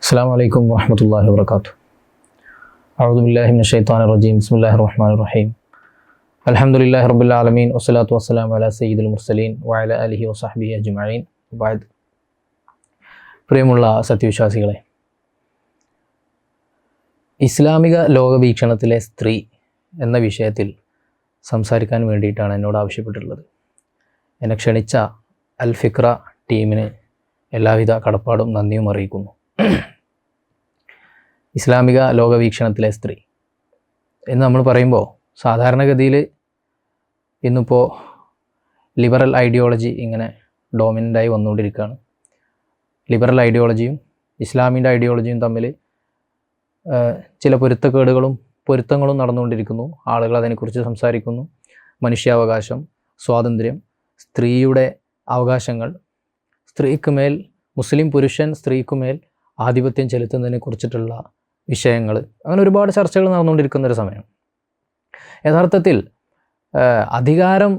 السلام عليكم ورحمة الله وبركاته. أعوذ بالله من الشيطان الرجيم. بسم الله الرحمن الرحيم. الحمد لله رب العالمين والصلاة والسلام على سيد المرسلين وعلى آله وصحبه أجمعين. بعد. പ്രിയമുള്ള സത്യവിശ്വാസികളെ, ഇസ്ലാമിക ലോകവീക്ഷണത്തിലെ സ്ത്രീ എന്ന വിഷയത്തിൽ സംസാരിക്കാൻ വേണ്ടിയിട്ടാണ് എന്നോട് ആവശ്യപ്പെട്ടിട്ടുള്ളത്. എന്നെ ക്ഷണിച്ച അൽ ഫിക്ര ടീമിന് എല്ലാവിധ കടപ്പാടും നന്ദിയും അറിയിക്കുന്നു. ഇസ്ലാമിക ലോകവീക്ഷണത്തിലെ സ്ത്രീ എന്ന് നമ്മൾ പറയുമ്പോൾ സാധാരണഗതിയിൽ ഇന്നിപ്പോൾ ലിബറൽ ഐഡിയോളജി ഇങ്ങനെ ഡോമിനൻ്റായി വന്നുകൊണ്ടിരിക്കുകയാണ്. ലിബറൽ ഐഡിയോളജിയും ഇസ്ലാമിൻ്റെ ഐഡിയോളജിയും തമ്മിൽ ചില പൊരുത്തങ്ങളും നടന്നുകൊണ്ടിരിക്കുന്നു. ആളുകൾ അതിനെക്കുറിച്ച് സംസാരിക്കുന്നു. മനുഷ്യാവകാശം, സ്വാതന്ത്ര്യം, സ്ത്രീയുടെ അവകാശങ്ങൾ, സ്ത്രീക്കുമേൽ മുസ്ലിം പുരുഷൻ സ്ത്രീക്കുമേൽ ആധിപത്യം ചെലുത്തുന്നതിനെ കുറിച്ചിട്ടുള്ള വിഷയങ്ങൾ, അങ്ങനെ ഒരുപാട് ചർച്ചകൾ നടന്നുകൊണ്ടിരിക്കുന്നൊരു സമയം. യഥാർത്ഥത്തിൽ അധികാരം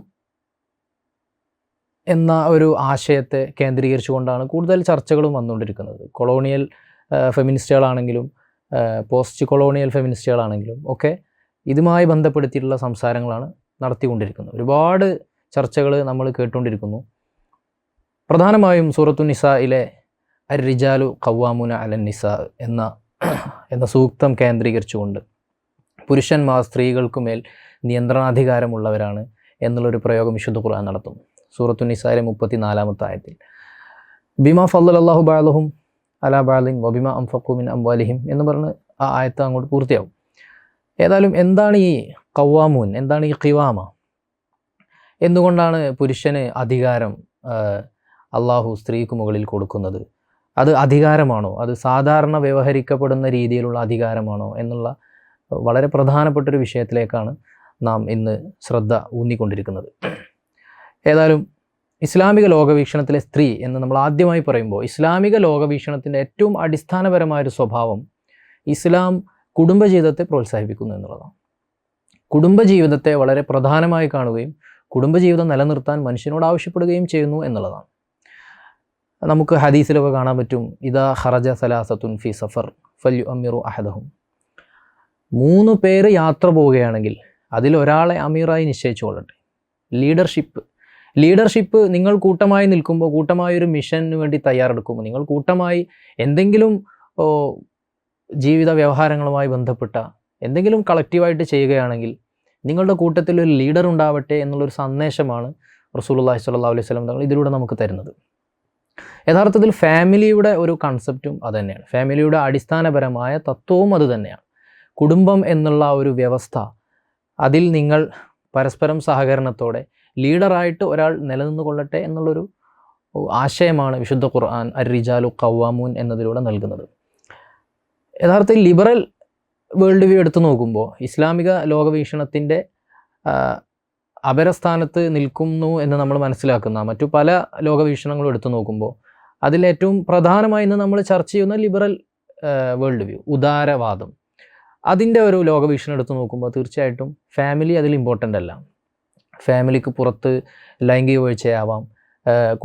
എന്ന ഒരു ആശയത്തെ കേന്ദ്രീകരിച്ചുകൊണ്ടാണ് കൂടുതൽ ചർച്ചകളും വന്നുകൊണ്ടിരിക്കുന്നത്. കൊളോണിയൽ ഫെമിനിസ്റ്റുകളാണെങ്കിലും പോസ്റ്റ് കൊളോണിയൽ ഫെമിനിസ്റ്റുകളാണെങ്കിലും ഒക്കെ ഇതുമായി ബന്ധപ്പെടുത്തിയിട്ടുള്ള സംസാരങ്ങളാണ് നടത്തിക്കൊണ്ടിരിക്കുന്നത്. ഒരുപാട് ചർച്ചകൾ നമ്മൾ കേട്ടുകൊണ്ടിരിക്കുന്നു. പ്രധാനമായും സൂറത്തു നിസായിലെ അർ-റിജാലു ഖവ്വാമൂന അലൻ നിസാ എന്ന സൂക്തം കേന്ദ്രീകരിച്ചുകൊണ്ട് പുരുഷന്മാർ സ്ത്രീകൾക്കുമേൽ നിയന്ത്രണാധികാരമുള്ളവരാണ് എന്നുള്ളൊരു പ്രയോഗം വിശുദ്ധ ഖുർആൻ നടത്തുന്നു. സൂറത്തു നിസായിലെ 34-ാമത്തെ ആയത്തിൽ ബിമാ ഫദ്ദലല്ലാഹു ബഅദഹും അലാ ബഅദിൻ വബിമാ അൻഫഖു മിൻ അംവാലിഹിം എന്ന് പറഞ്ഞ് ആ ആയത്ത് അങ്ങോട്ട് പൂർത്തിയാവും. ഏതായാലും എന്താണ് ഈ ഖവ്വാമൂൻ, എന്താണ് ഈ ഖിവാമ, എന്തുകൊണ്ടാണ് പുരുഷന് അധികാരം അള്ളാഹു സ്ത്രീക്ക് മുകളിൽ കൊടുക്കുന്നത്? അത് അധികാരമാണോ? അത് സാധാരണ വ്യവഹരിക്കപ്പെടുന്ന രീതിയിലുള്ള അധികാരമാണോ എന്നുള്ള വളരെ പ്രധാനപ്പെട്ടൊരു വിഷയത്തിലേക്കാണ് നാം ഇന്ന് ശ്രദ്ധ ഊന്നിക്കൊണ്ടിരിക്കുന്നത്. ഏതായാലും ഇസ്ലാമിക ലോകവീക്ഷണത്തിലെ സ്ത്രീ എന്ന് നമ്മൾ ആദ്യമായി പറയുമ്പോൾ ഇസ്ലാമിക ലോകവീക്ഷണത്തിൻ്റെ ഏറ്റവും അടിസ്ഥാനപരമായൊരു സ്വഭാവം ഇസ്ലാം കുടുംബജീവിതത്തെ പ്രോത്സാഹിപ്പിക്കുന്നു എന്നുള്ളതാണ്. കുടുംബജീവിതത്തെ വളരെ പ്രധാനമായി കാണുകയും കുടുംബജീവിതം നിലനിർത്താൻ മനുഷ്യനോട് ആവശ്യപ്പെടുകയും ചെയ്യുന്നു എന്നുള്ളതാണ്. നമുക്ക് ഹദീസിലൊക്കെ കാണാൻ പറ്റും, ഇദാ ഖറജ സലാസത്തുൻ ഫി സഫർ ഫൽയുഅമ്മിറു അഹദഹും. 3 പേര് യാത്ര പോവുകയാണെങ്കിൽ അതിലൊരാളെ അമീറായി നിശ്ചയിച്ചു കൊള്ളട്ടെ. ലീഡർഷിപ്പ് നിങ്ങൾ കൂട്ടമായി നിൽക്കുമ്പോൾ, കൂട്ടമായൊരു മിഷന് വേണ്ടി തയ്യാറെടുക്കുമ്പോൾ, നിങ്ങൾ കൂട്ടമായി എന്തെങ്കിലും ജീവിത വ്യവഹാരങ്ങളുമായി ബന്ധപ്പെട്ട എന്തെങ്കിലും കളക്റ്റീവായിട്ട് ചെയ്യുകയാണെങ്കിൽ നിങ്ങളുടെ കൂട്ടത്തിൽ ഒരു ലീഡർ ഉണ്ടാവട്ടെ എന്നുള്ളൊരു സന്ദേശമാണ് റസൂലുള്ളാഹി സ്വല്ലല്ലാഹു അലൈഹി വസല്ലം തങ്ങൾ ഇതിലൂടെ നമുക്ക് തരുന്നത്. യഥാർത്ഥത്തിൽ ഫാമിലിയുടെ ഒരു കൺസെപ്റ്റും അതുതന്നെയാണ്. ഫാമിലിയുടെ അടിസ്ഥാനപരമായ തത്വവും അതുതന്നെയാണ്. കുടുംബം എന്നുള്ള ഒരു വ്യവസ്ഥ, അതിൽ നിങ്ങൾ പരസ്പരം സഹകരണത്തോടെ ലീഡറായിട്ട് ഒരാൾ നിലനിന്ന് കൊള്ളട്ടെ എന്നുള്ളൊരു ആശയമാണ് വിശുദ്ധ ഖുർആൻ അർ-റിജാലു ഖവ്വാമൂൻ എന്നതിലൂടെ നൽകുന്നത്. യഥാർത്ഥത്തിൽ ലിബറൽ വേൾഡ് വ്യൂ എടുത്തു നോക്കുമ്പോൾ ഇസ്ലാമിക ലോകവീക്ഷണത്തിൻ്റെ അപരസ്ഥാനത്ത് നിൽക്കുന്നു എന്ന് നമ്മൾ മനസ്സിലാക്കുന്ന മറ്റു പല ലോകവീക്ഷണങ്ങളും എടുത്തു നോക്കുമ്പോൾ അതിലേറ്റവും പ്രധാനമായി ഇന്ന് നമ്മൾ ചർച്ച ചെയ്യുന്ന ലിബറൽ വേൾഡ് വ്യൂ, ഉദാരവാദം, അതിൻ്റെ ഒരു ലോകവീക്ഷണം എടുത്തു നോക്കുമ്പോൾ തീർച്ചയായിട്ടും ഫാമിലി അതിൽ ഇമ്പോർട്ടൻ്റ് അല്ല. ഫാമിലിക്ക് പുറത്ത് ലൈംഗിക വീഴ്ചയാവാം,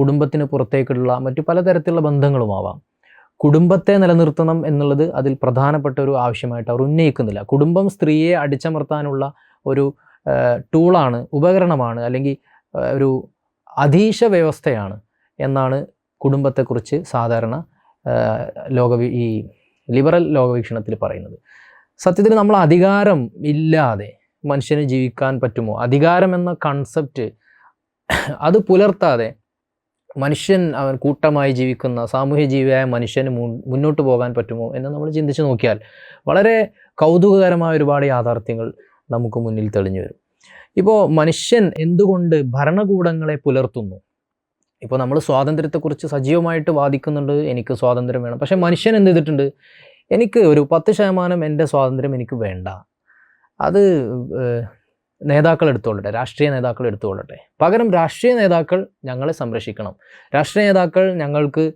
കുടുംബത്തിന് പുറത്തേക്കുള്ള മറ്റു പലതരത്തിലുള്ള ബന്ധങ്ങളുമാവാം. കുടുംബത്തെ നിലനിർത്തണം എന്നുള്ളത് അതിൽ പ്രധാനപ്പെട്ട ഒരു ആവശ്യമായിട്ട് അവർ ഉന്നയിക്കുന്നില്ല. കുടുംബം സ്ത്രീയെ അടിച്ചമർത്താനുള്ള ഒരു ടൂളാണ്, ഉപകരണമാണ്, അല്ലെങ്കിൽ ഒരു അധീശ വ്യവസ്ഥയാണ് എന്നാണ് കുടുംബത്തെക്കുറിച്ച് സാധാരണ ഈ ലിബറൽ ലോകവീക്ഷണത്തിൽ പറയുന്നത്. സത്യത്തിൽ നമ്മൾ അധികാരം ഇല്ലാതെ മനുഷ്യന് ജീവിക്കാൻ പറ്റുമോ? അധികാരം എന്ന കൺസെപ്റ്റ് അത് പുലർത്താതെ മനുഷ്യൻ അവൻ കൂട്ടമായി ജീവിക്കുന്ന സാമൂഹ്യ ജീവിയായ മനുഷ്യന് മുന്നോട്ട് പോകാൻ പറ്റുമോ എന്ന് നമ്മൾ ചിന്തിച്ച് നോക്കിയാൽ വളരെ കൗതുകകരമായ ഒരുപാട് യാഥാർത്ഥ്യങ്ങൾ നമുക്ക് മുന്നിൽ തെളിഞ്ഞു വരും. ഇപ്പോൾ മനുഷ്യൻ എന്തുകൊണ്ട് ഭരണകൂടങ്ങളെ പുലർത്തുന്നു? ഇപ്പോൾ നമ്മൾ സ്വാതന്ത്ര്യത്തെക്കുറിച്ച് സജീവമായിട്ട് വാദിക്കുന്നുണ്ട്, എനിക്ക് സ്വാതന്ത്ര്യം വേണം. പക്ഷേ മനുഷ്യൻ എന്ത് ചെയ്തിട്ടുണ്ട്? എനിക്ക് ഒരു 10% എൻ്റെ സ്വാതന്ത്ര്യം എനിക്ക് വേണ്ട, അത് നേതാക്കൾ എടുത്തുകൊള്ളട്ടെ, രാഷ്ട്രീയ നേതാക്കൾ എടുത്തുകൊള്ളട്ടെ. പകരം രാഷ്ട്രീയ നേതാക്കൾ ഞങ്ങളെ സംരക്ഷിക്കണം, രാഷ്ട്രീയ നേതാക്കൾ ഞങ്ങൾക്ക്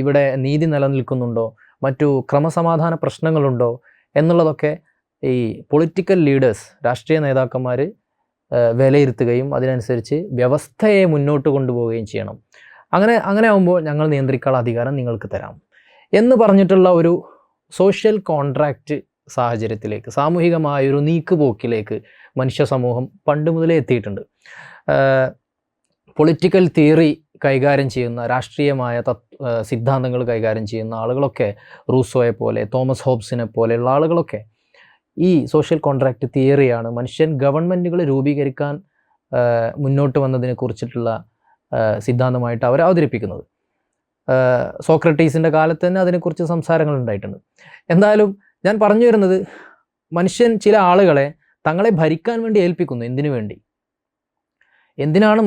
ഇവിടെ നീതി നിലനിൽക്കുന്നുണ്ടോ, മറ്റു ക്രമസമാധാന പ്രശ്നങ്ങളുണ്ടോ എന്നുള്ളതൊക്കെ ഈ പൊളിറ്റിക്കൽ ലീഡേഴ്സ്, രാഷ്ട്രീയ നേതാക്കന്മാർ വിലയിരുത്തുകയും അതിനനുസരിച്ച് വ്യവസ്ഥയെ മുന്നോട്ട് കൊണ്ടുപോവുകയും ചെയ്യണം. അങ്ങനെ ആകുമ്പോൾ ഞങ്ങൾ നിയന്ത്രിക്കാനുള്ള അധികാരം നിങ്ങൾക്ക് തരാം എന്ന് പറഞ്ഞിട്ടുള്ള ഒരു സോഷ്യൽ കോൺട്രാക്റ്റ് സാഹചര്യത്തിലേക്ക്, സാമൂഹികമായൊരു നീക്കുപോക്കിലേക്ക് മനുഷ്യ സമൂഹം പണ്ട് മുതലേ എത്തിയിട്ടുണ്ട്. പൊളിറ്റിക്കൽ തിയറി കൈകാര്യം ചെയ്യുന്ന, രാഷ്ട്രീയമായ സിദ്ധാന്തങ്ങൾ കൈകാര്യം ചെയ്യുന്ന ആളുകളൊക്കെ, റൂസോയെ പോലെ, തോമസ് ഹോബ്സിനെ പോലെയുള്ള ആളുകളൊക്കെ ഈ സോഷ്യൽ കോൺട്രാക്റ്റ് തിയറിയാണ് മനുഷ്യൻ ഗവൺമെൻറ്റുകൾ രൂപീകരിക്കാൻ മുന്നോട്ട് വന്നതിനെ കുറിച്ചിട്ടുള്ള സിദ്ധാന്തമായിട്ട് അവർ അവതരിപ്പിക്കുന്നത്. സോക്രട്ടീസിൻ്റെ കാലത്ത് തന്നെ അതിനെക്കുറിച്ച് സംസാരങ്ങൾ ഉണ്ടായിട്ടുണ്ട്. എന്തായാലും ഞാൻ പറഞ്ഞു വരുന്നത്, മനുഷ്യൻ ചില ആളുകളെ തങ്ങളെ ഭരിക്കാൻ വേണ്ടി ഏൽപ്പിക്കുന്നു. എന്തിനു വേണ്ടി? എന്തിനാണ്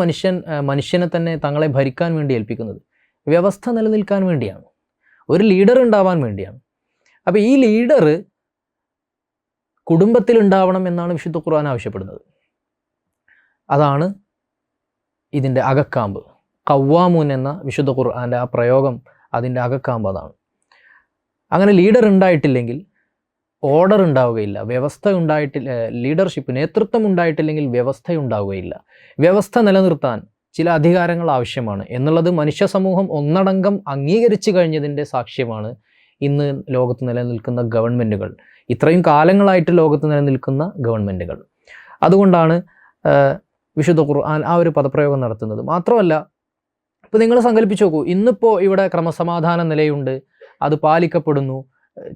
മനുഷ്യനെ തന്നെ തങ്ങളെ ഭരിക്കാൻ വേണ്ടി ഏൽപ്പിക്കുന്നത്? വ്യവസ്ഥ നിലനിൽക്കാൻ വേണ്ടിയാണ്, ഒരു ലീഡർ ഉണ്ടാവാൻ വേണ്ടിയാണ്. അപ്പോൾ ഈ ലീഡർ കുടുംബത്തിൽ ഉണ്ടാവണം എന്നാണ് വിശുദ്ധ ഖുർആൻ ആവശ്യപ്പെടുന്നത്. അതാണ് ഇതിൻ്റെ അകക്കാമ്പ്. ഖവ്വാമൂൻ എന്ന വിശുദ്ധ ഖുർആൻ്റെ ആ പ്രയോഗം, അതിൻ്റെ അകക്കാമ്പ് അതാണ്. അങ്ങനെ ലീഡർ ഉണ്ടായിട്ടില്ലെങ്കിൽ ഓർഡർ ഉണ്ടാവുകയില്ല, വ്യവസ്ഥ ഉണ്ടായിട്ടില്ല, ലീഡർഷിപ്പ് നേതൃത്വം ഉണ്ടായിട്ടില്ലെങ്കിൽ വ്യവസ്ഥ ഉണ്ടാവുകയില്ല. വ്യവസ്ഥ നിലനിർത്താൻ ചില അധികാരങ്ങൾ ആവശ്യമാണ് എന്നുള്ളത് മനുഷ്യ സമൂഹം ഒന്നടങ്കം അംഗീകരിച്ചു കഴിഞ്ഞതിൻ്റെ സാക്ഷ്യമാണ് ഇന്ന് ലോകത്ത് നിലനിൽക്കുന്ന ഗവൺമെൻറ്റുകൾ, ഇത്രയും കാലങ്ങളായിട്ട് ലോകത്ത് നിലനിൽക്കുന്ന ഗവൺമെൻറ്റുകൾ. അതുകൊണ്ടാണ് വിശുദ്ധ ഖുർആൻ ആ ഒരു പദപ്രയോഗം നടത്തുന്നത്. മാത്രമല്ല, ഇപ്പോൾ നിങ്ങൾ സങ്കല്പിച്ച് നോക്കൂ, ഇന്നിപ്പോൾ ഇവിടെ ക്രമസമാധാന നിലയുണ്ട്, അത് പാലിക്കപ്പെടുന്നു,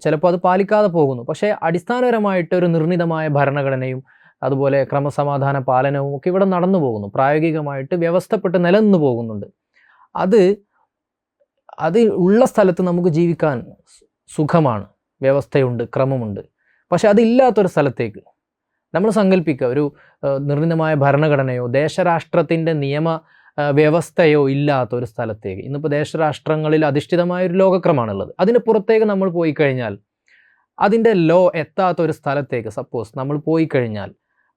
ചിലപ്പോൾ അത് പാലിക്കാതെ പോകുന്നു. പക്ഷേ അടിസ്ഥാനപരമായിട്ട് ഒരു നിർണിതമായ ഭരണഘടനയും അതുപോലെ ക്രമസമാധാന പാലനവും ഒക്കെ ഇവിടെ നടന്നു പോകുന്നു, പ്രായോഗികമായിട്ട് വ്യവസ്ഥപ്പെട്ട് നിലനിന്ന് പോകുന്നുണ്ട്. അത് ഉള്ള സ്ഥലത്ത് നമുക്ക് ജീവിക്കാൻ സുഖമാണ്, വ്യവസ്ഥയുണ്ട്, ക്രമമുണ്ട്. പക്ഷെ അതില്ലാത്തൊരു സ്ഥലത്തേക്ക് നമ്മൾ സങ്കല്പിക്കുക, ഒരു നിർണിതമായ ഭരണഘടനയോ ദേശരാഷ്ട്രത്തിൻ്റെ നിയമ വ്യവസ്ഥയോ ഇല്ലാത്ത ഒരു സ്ഥലത്തേക്ക്. ഇന്നിപ്പോൾ ദേശരാഷ്ട്രങ്ങളിൽ അധിഷ്ഠിതമായൊരു ലോകക്രമമാണുള്ളത്. അതിന് പുറത്തേക്ക് നമ്മൾ പോയി കഴിഞ്ഞാൽ, അതിൻ്റെ ലോ എത്താത്ത ഒരു സ്ഥലത്തേക്ക് സപ്പോസ് നമ്മൾ പോയി കഴിഞ്ഞാൽ,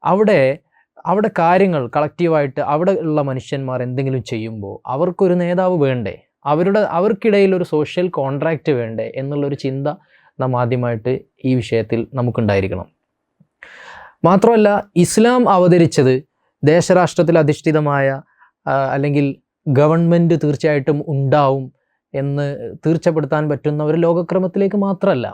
അവിടെ കാര്യങ്ങൾ കളക്റ്റീവായിട്ട് അവിടെ ഉള്ള മനുഷ്യന്മാർ എന്തെങ്കിലും ചെയ്യുമ്പോൾ അവർക്കൊരു നേതാവ് വേണ്ടേ, അവർക്കിടയിൽ ഒരു സോഷ്യൽ കോൺട്രാക്റ്റ് വേണ്ടേ എന്നുള്ളൊരു ചിന്ത നാം ആദ്യമായിട്ട് ഈ വിഷയത്തിൽ നമുക്കുണ്ടായിരിക്കണം. മാത്രമല്ല, ഇസ്ലാം അവതരിച്ചത് ദേശരാഷ്ട്രത്തിൽ അധിഷ്ഠിതമായ അല്ലെങ്കിൽ ഗവൺമെൻറ് തീർച്ചയായിട്ടും ഉണ്ടാവും എന്ന് തീർച്ചപ്പെടുത്താൻ പറ്റുന്ന ഒരു ലോകക്രമത്തിലേക്ക് മാത്രമല്ല.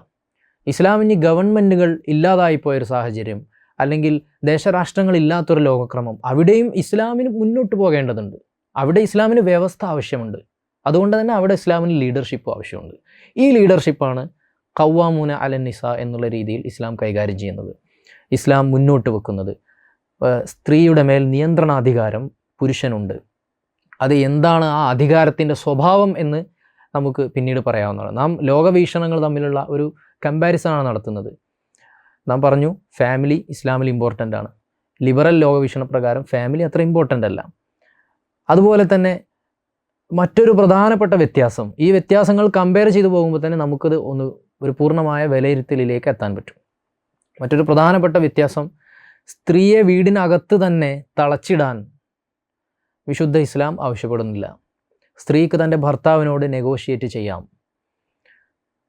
ഇസ്ലാമിന് ഗവൺമെൻറ്റുകൾ ഇല്ലാതായിപ്പോയൊരു സാഹചര്യം, അല്ലെങ്കിൽ ദേശരാഷ്ട്രങ്ങളില്ലാത്തൊരു ലോകക്രമം, അവിടെയും ഇസ്ലാമിന് മുന്നോട്ട് പോകേണ്ടതുണ്ട്. അവിടെ ഇസ്ലാമിന് വ്യവസ്ഥ ആവശ്യമുണ്ട്. അതുകൊണ്ട് തന്നെ അവിടെ ഇസ്ലാമിന് ലീഡർഷിപ്പ് ആവശ്യമുണ്ട്. ഈ ലീഡർഷിപ്പാണ് ഖവ്വാമൂന അലന്നിസ എന്നുള്ള രീതിയിൽ ഇസ്ലാം കൈകാര്യം ചെയ്യുന്നത്, ഇസ്ലാം മുന്നോട്ട് വെക്കുന്നത്. സ്ത്രീയുടെ മേൽ നിയന്ത്രണാധികാരം പുരുഷനുണ്ട്. അത് എന്താണ് ആ അധികാരത്തിൻ്റെ സ്വഭാവം എന്ന് നമുക്ക് പിന്നീട് പറയാവുന്നതാണ്. നാം ലോകവീക്ഷണങ്ങൾ തമ്മിലുള്ള ഒരു കമ്പാരിസണാണ് നടത്തുന്നത്. നാം പറഞ്ഞു ഫാമിലി ഇസ്ലാമിൽ ഇമ്പോർട്ടൻ്റ് ആണ്. ലിബറൽ ലോകവീക്ഷണ പ്രകാരം ഫാമിലി അത്ര ഇമ്പോർട്ടൻ്റ് അല്ല. അതുപോലെ തന്നെ മറ്റൊരു പ്രധാനപ്പെട്ട വ്യത്യാസം, ഈ വ്യത്യാസങ്ങൾ കമ്പയർ ചെയ്തു പോകുമ്പോൾ തന്നെ നമുക്കത് ഒരു പൂർണ്ണമായ വിലയിരുത്തലിലേക്ക് എത്താൻ പറ്റും. മറ്റൊരു പ്രധാനപ്പെട്ട വ്യത്യാസം, സ്ത്രീയെ വീടിനകത്ത് തന്നെ തളച്ചിടാൻ വിശുദ്ധ ഇസ്ലാം ആവശ്യപ്പെടുന്നില്ല. സ്ത്രീക്ക് തൻ്റെ ഭർത്താവിനോട് നെഗോഷിയേറ്റ് ചെയ്യാം.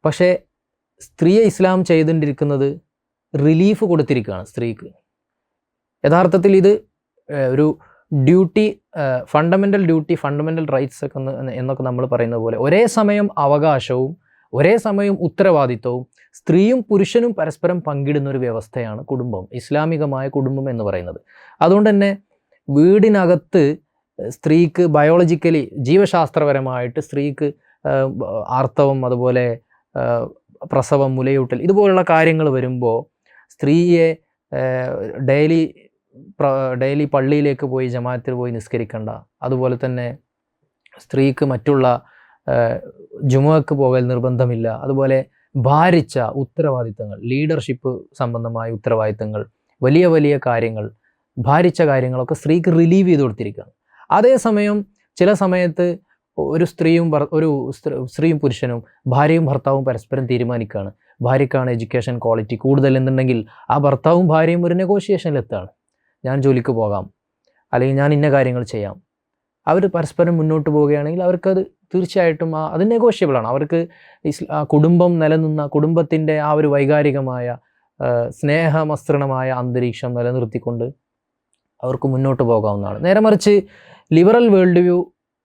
പക്ഷേ സ്ത്രീയെ ഇസ്ലാം ചെയ്തുകൊണ്ടിരിക്കുന്നത് റിലീഫ് കൊടുത്തിരിക്കുകയാണ് സ്ത്രീക്ക്. യഥാർത്ഥത്തിൽ ഇത് ഒരു duty, fundamental duty, fundamental rights ഒക്കെ എന്നൊക്കെ നമ്മൾ പറയുന്ന പോലെ ഒരേ സമയം അവകാശവും ഒരേ സമയം ഉത്തരവാദിത്വവും സ്ത്രീയും പുരുഷനും പരസ്പരം പങ്കിടുന്ന ഒരു വ്യവസ്ഥയാണ് കുടുംബം, ഇസ്ലാമികമായ കുടുംബം എന്ന് പറയുന്നത്. അതുകൊണ്ട് തന്നെ വീടിനകത്ത് സ്ത്രീക്ക് ബയോളജിക്കലി, ജീവശാസ്ത്രപരമായിട്ട് സ്ത്രീക്ക് ആർത്തവം, അതുപോലെ പ്രസവം, മുലയൂട്ടൽ, ഇതുപോലുള്ള കാര്യങ്ങൾ വരുമ്പോൾ സ്ത്രീയെ ഡെയിലി പള്ളിയിലേക്ക് പോയി ജമാഅത്തിൽ പോയി നിസ്കരിക്കേണ്ട, അതുപോലെ തന്നെ സ്ത്രീക്ക് മറ്റുള്ള ജുമുഅക്ക് പോകൽ നിർബന്ധമില്ല. അതുപോലെ ഭാരിച്ച ഉത്തരവാദിത്തങ്ങൾ, ലീഡർഷിപ്പ് സംബന്ധമായ ഉത്തരവാദിത്തങ്ങൾ, വലിയ വലിയ കാര്യങ്ങൾ, ഭാരിച്ച കാര്യങ്ങളൊക്കെ സ്ത്രീക്ക് റിലീവ് ചെയ്ത് കൊടുത്തിരിക്കുകയാണ്. അതേസമയം ചില സമയത്ത് ഒരു സ്ത്രീയും പുരുഷനും, ഭാര്യയും ഭർത്താവും പരസ്പരം തീരുമാനിക്കുകയാണ്, ഭാര്യയ്ക്കാണ് എഡ്യൂക്കേഷൻ ക്വാളിറ്റി കൂടുതൽ എന്നുണ്ടെങ്കിൽ ആ ഭർത്താവും ഭാര്യയും ഒരു നെഗോഷിയേഷനിലെത്താണ്. ഞാൻ ജോലിക്ക് പോകാം, അല്ലെങ്കിൽ ഞാൻ ഇന്ന കാര്യങ്ങൾ ചെയ്യാം. അവർ പരസ്പരം മുന്നോട്ട് പോവുകയാണെങ്കിൽ അവർക്കത് തീർച്ചയായിട്ടും അത് നെഗോഷ്യബിളാണ്. അവർക്ക് കുടുംബം നിലനിന്ന കുടുംബത്തിൻ്റെ ആ ഒരു വൈകാരികമായ സ്നേഹമസൃണമായ അന്തരീക്ഷം നിലനിർത്തിക്കൊണ്ട് അവർക്ക് മുന്നോട്ട് പോകാവുന്നതാണ്. നേരെ മറിച്ച് ലിബറൽ വേൾഡ് വ്യൂ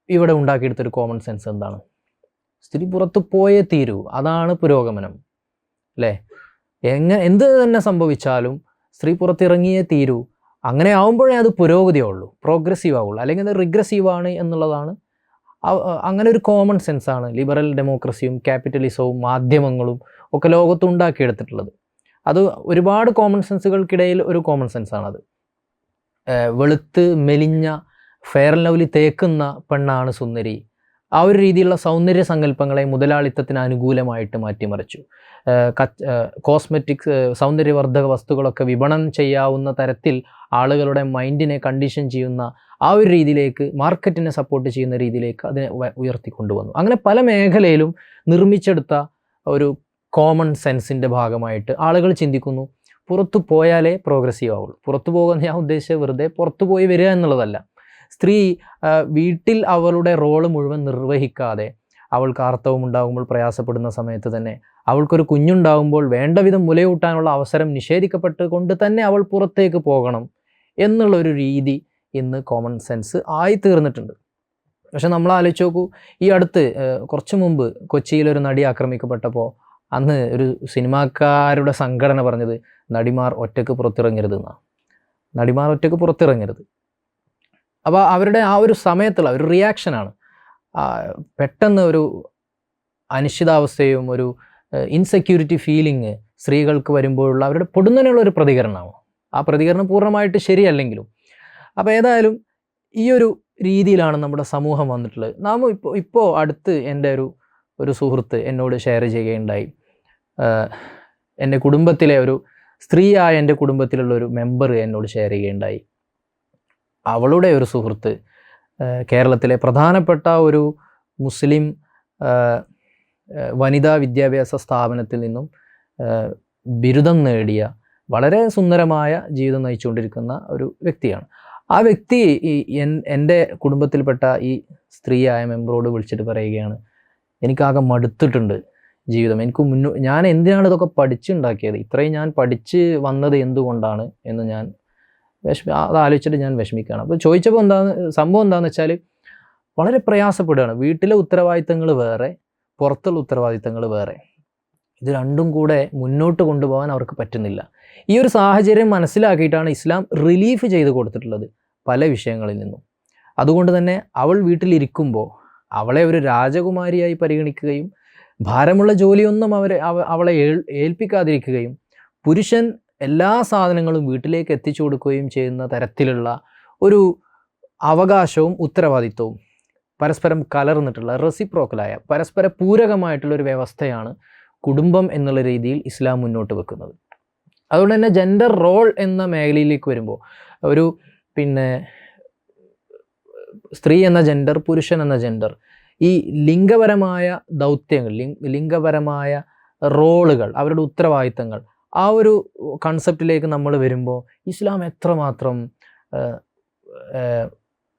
ഇവിടെ ഉണ്ടാക്കിയെടുത്തൊരു കോമൺ സെൻസ് എന്താണ്? സ്ത്രീ പുറത്ത് പോയേ തീരൂ, അതാണ് പുരോഗമനം അല്ലേ? എന്ത് തന്നെ സംഭവിച്ചാലും സ്ത്രീ പുറത്തിറങ്ങിയേ തീരൂ. അങ്ങനെ ആവുമ്പോഴേ അത് പുരോഗതിയുള്ളൂ, പ്രോഗ്രസീവ് ആവുള്ളൂ. അല്ലെങ്കിൽ അത് റിഗ്രസീവാണ് എന്നുള്ളതാണ്. അങ്ങനെ ഒരു കോമൺ സെൻസാണ് ലിബറൽ ഡെമോക്രസിയും ക്യാപിറ്റലിസവും മാധ്യമങ്ങളും ഒക്കെ ലോകത്ത് ഉണ്ടാക്കിയെടുത്തിട്ടുള്ളത്. അത് ഒരുപാട് കോമൺ സെൻസുകൾക്കിടയിൽ ഒരു കോമൺ സെൻസാണത്. വെളുത്ത് മെലിഞ്ഞ ഫെയർ ആൻഡ് ലവ്ലി തേക്കുന്ന പെണ്ണാണ് സുന്ദരി. ആ ഒരു രീതിയിലുള്ള സൗന്ദര്യ സങ്കല്പങ്ങളെ മുതലാളിത്തത്തിന് അനുകൂലമായിട്ട് മാറ്റിമറിച്ചു. കോസ്മെറ്റിക്സ്, സൗന്ദര്യവർദ്ധക വസ്തുക്കളൊക്കെ വിപണനം ചെയ്യാവുന്ന തരത്തിൽ ആളുകളുടെ മൈൻഡിനെ കണ്ടീഷൻ ചെയ്യുന്ന ആ ഒരു രീതിയിലേക്ക്, മാർക്കറ്റിനെ സപ്പോർട്ട് ചെയ്യുന്ന രീതിയിലേക്ക് അതിനെ ഉയർത്തിക്കൊണ്ടുവന്നു. അങ്ങനെ പല മേഖലയിലും നിർമ്മിച്ചെടുത്ത ഒരു കോമൺ സെൻസിൻ്റെ ഭാഗമായിട്ട് ആളുകൾ ചിന്തിക്കുന്നു, പുറത്തു പോയാലേ പ്രോഗ്രസീവ് ആവുള്ളൂ. പുറത്തു പോകുന്ന ഞാൻ ഉദ്ദേശിച്ചത് വെറുതെ പുറത്തു പോയി വരിക എന്നുള്ളതല്ല. സ്ത്രീ വീട്ടിൽ അവളുടെ റോള് മുഴുവൻ നിർവഹിക്കാതെ, അവൾക്ക് ആർത്തവം ഉണ്ടാകുമ്പോൾ പ്രയാസപ്പെടുന്ന സമയത്ത് തന്നെ, അവൾക്കൊരു കുഞ്ഞുണ്ടാകുമ്പോൾ വേണ്ട വിധം മുലയൂട്ടാനുള്ള അവസരം നിഷേധിക്കപ്പെട്ട് കൊണ്ട് തന്നെ അവൾ പുറത്തേക്ക് പോകണം എന്നുള്ളൊരു രീതി ഇന്ന് കോമൺ സെൻസ് ആയി തീർന്നിട്ടുണ്ട്. പക്ഷെ നമ്മൾ ആലോചിച്ച് നോക്കൂ, ഈ അടുത്ത് കുറച്ച് മുമ്പ് കൊച്ചിയിലൊരു നടി ആക്രമിക്കപ്പെട്ടപ്പോൾ അന്ന് ഒരു സിനിമാക്കാരുടെ സംഘടന പറഞ്ഞത് നടിമാർ ഒറ്റയ്ക്ക് പുറത്തിറങ്ങരുത് എന്നാണ്. നടിമാർ ഒറ്റയ്ക്ക് പുറത്തിറങ്ങരുത്. അപ്പോൾ അവരുടെ ആ ഒരു സമയത്തുള്ള ഒരു റിയാക്ഷനാണ്. പെട്ടെന്ന് ഒരു അനിശ്ചിതാവസ്ഥയും ഒരു ഇൻസെക്യൂരിറ്റി ഫീലിംഗ് സ്ത്രീകൾക്ക് വരുമ്പോഴുള്ള അവരുടെ പൊടുന്നതിനുള്ള ഒരു പ്രതികരണമാണ്. ആ പ്രതികരണം പൂർണ്ണമായിട്ട് ശരിയല്ലെങ്കിലും. അപ്പോൾ ഏതായാലും ഈ ഒരു രീതിയിലാണ് നമ്മുടെ സമൂഹം വന്നിട്ടുള്ളത്. നാം ഇപ്പോൾ അടുത്ത് എൻ്റെ ഒരു സുഹൃത്ത് എന്നോട് ഷെയർ ചെയ്യുകയുണ്ടായി. എൻ്റെ കുടുംബത്തിലെ ഒരു സ്ത്രീയായ എൻ്റെ കുടുംബത്തിലുള്ള ഒരു മെമ്പർ എന്നോട് ഷെയർ ചെയ്യുകയുണ്ടായി. അവളുടെ ഒരു സുഹൃത്ത് കേരളത്തിലെ പ്രധാനപ്പെട്ട ഒരു മുസ്ലിം വനിതാ വിദ്യാഭ്യാസ സ്ഥാപനത്തിൽ നിന്നും ബിരുദം നേടിയ വളരെ സുന്ദരമായ ജീവിതം നയിച്ചുകൊണ്ടിരിക്കുന്ന ഒരു വ്യക്തിയാണ്. ആ വ്യക്തി എൻ്റെ കുടുംബത്തിൽപ്പെട്ട ഈ സ്ത്രീയായ മെമ്പറോട് വിളിച്ചിട്ട് പറയുകയാണ്, എനിക്കാകെ മടുത്തിട്ടുണ്ട് ജീവിതം. ഞാൻ എന്തിനാണ് ഇതൊക്കെ പഠിച്ചുണ്ടാക്കിയത്, ഇത്രയും ഞാൻ പഠിച്ച് വന്നത് എന്തുകൊണ്ടാണ് എന്ന് ഞാൻ അതാലോചിച്ചിട്ട് ഞാൻ വിഷമിക്കുകയാണ്. അപ്പോൾ ചോദിച്ചപ്പോൾ സംഭവം എന്താണെന്ന് വെച്ചാൽ വളരെ പ്രയാസപ്പെടുകയാണ്. വീട്ടിലെ ഉത്തരവാദിത്തങ്ങൾ വേറെ, പുറത്തുള്ള ഉത്തരവാദിത്തങ്ങൾ വേറെ. ഇത് രണ്ടും കൂടെ മുന്നോട്ട് കൊണ്ടുപോകാൻ അവർക്ക് പറ്റുന്നില്ല. ഈ ഒരു സാഹചര്യം മനസ്സിലാക്കിയിട്ടാണ് ഇസ്ലാം റിലീഫ് ചെയ്ത് കൊടുത്തിട്ടുള്ളത് പല വിഷയങ്ങളിൽ നിന്നും. അതുകൊണ്ട് തന്നെ അവൾ വീട്ടിലിരിക്കുമ്പോൾ അവളെ ഒരു രാജകുമാരിയായി പരിഗണിക്കുകയും ഭാരമുള്ള ജോലിയൊന്നും അവളെ ഏൽപ്പിക്കാതിരിക്കുകയും പുരുഷൻ എല്ലാ സാധനങ്ങളും വീട്ടിലേക്ക് എത്തിച്ചു കൊടുക്കുകയും ചെയ്യുന്ന തരത്തിലുള്ള ഒരു അവകാശവും ഉത്തരവാദിത്വവും പരസ്പരം കലർന്നിട്ടുള്ള റെസിപ്രോക്കലായ പരസ്പര പൂരകമായിട്ടുള്ളൊരു വ്യവസ്ഥയാണ് കുടുംബം എന്നുള്ള രീതിയിൽ ഇസ്ലാം മുന്നോട്ട് വെക്കുന്നത്. അതുകൊണ്ട് തന്നെ ജെൻഡർ റോൾ എന്ന മേഖലയിലേക്ക് വരുമ്പോൾ ഒരു സ്ത്രീ എന്ന ജെൻഡർ, പുരുഷൻ എന്ന ജെൻഡർ, ഈ ലിംഗപരമായ ദൗത്യങ്ങൾ, ലിംഗപരമായ റോളുകൾ, അവരുടെ ഉത്തരവാദിത്തങ്ങൾ, ആ ഒരു കൺസെപ്റ്റിലേക്ക് നമ്മൾ വരുമ്പോൾ ഇസ്ലാം എത്രമാത്രം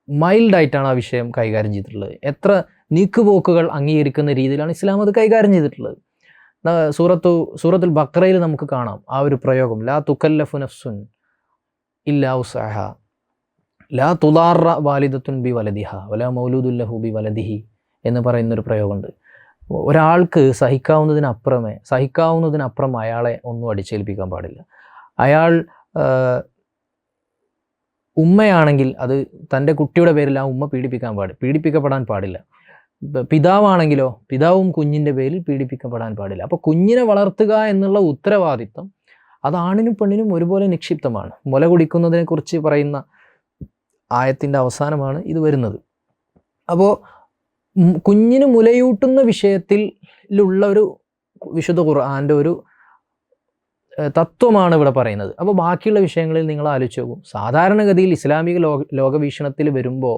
മൈൽഡായിട്ടാണ് ആ വിഷയം കൈകാര്യം ചെയ്തിട്ടുള്ളത്. എത്ര നീക്കുപോക്കുകൾ അംഗീകരിക്കുന്ന രീതിയിലാണ് ഇസ്ലാം അത് കൈകാര്യം ചെയ്തിട്ടുള്ളത്. സൂറത്തുൽ ബഖറയിൽ നമുക്ക് കാണാം ആ ഒരു പ്രയോഗം, ലാ തുകല്ലഫു നഫ്സുൻ ഇല്ലാ ഉസ്അഹ ലാ തുദാറ വാലിദത്തുൻ ബി വലദിഹ വലാ മൗലൂദുൻ ലഹു ബി വലദിഹി എന്ന് പറയുന്നൊരു പ്രയോഗമുണ്ട്. ഒരാൾക്ക് സഹിക്കാവുന്നതിനപ്പുറം അയാളെ ഒന്നും അടിച്ചേൽപ്പിക്കാൻ പാടില്ല. അയാൾ ഉമ്മയാണെങ്കിൽ അത് തൻ്റെ കുട്ടിയുടെ പേരിൽ ആ ഉമ്മ പീഡിപ്പിക്കപ്പെടാൻ പാടില്ല. പിതാവാണെങ്കിലോ പിതാവും കുഞ്ഞിൻ്റെ പേരിൽ പീഡിപ്പിക്കപ്പെടാൻ പാടില്ല. അപ്പോൾ കുഞ്ഞിനെ വളർത്തുക എന്നുള്ള ഉത്തരവാദിത്തം അത് ആണിനും പെണ്ണിനും ഒരുപോലെ നിക്ഷിപ്തമാണ്. മുല കുടിക്കുന്നതിനെക്കുറിച്ച് പറയുന്ന ആയത്തിൻ്റെ അവസാനമാണ് ഇത് വരുന്നത്. അപ്പോൾ കുഞ്ഞിന് മുലയൂട്ടുന്ന വിഷയത്തിലുള്ള ഒരു വിശുദ്ധ ഖുർആൻ്റെ ഒരു തത്വമാണ് ഇവിടെ പറയുന്നത്. അപ്പോൾ ബാക്കിയുള്ള വിഷയങ്ങളിൽ നിങ്ങൾ ആലോചിച്ച് നോക്കും. സാധാരണഗതിയിൽ ഇസ്ലാമിക ലോകവീക്ഷണത്തിൽ വരുമ്പോൾ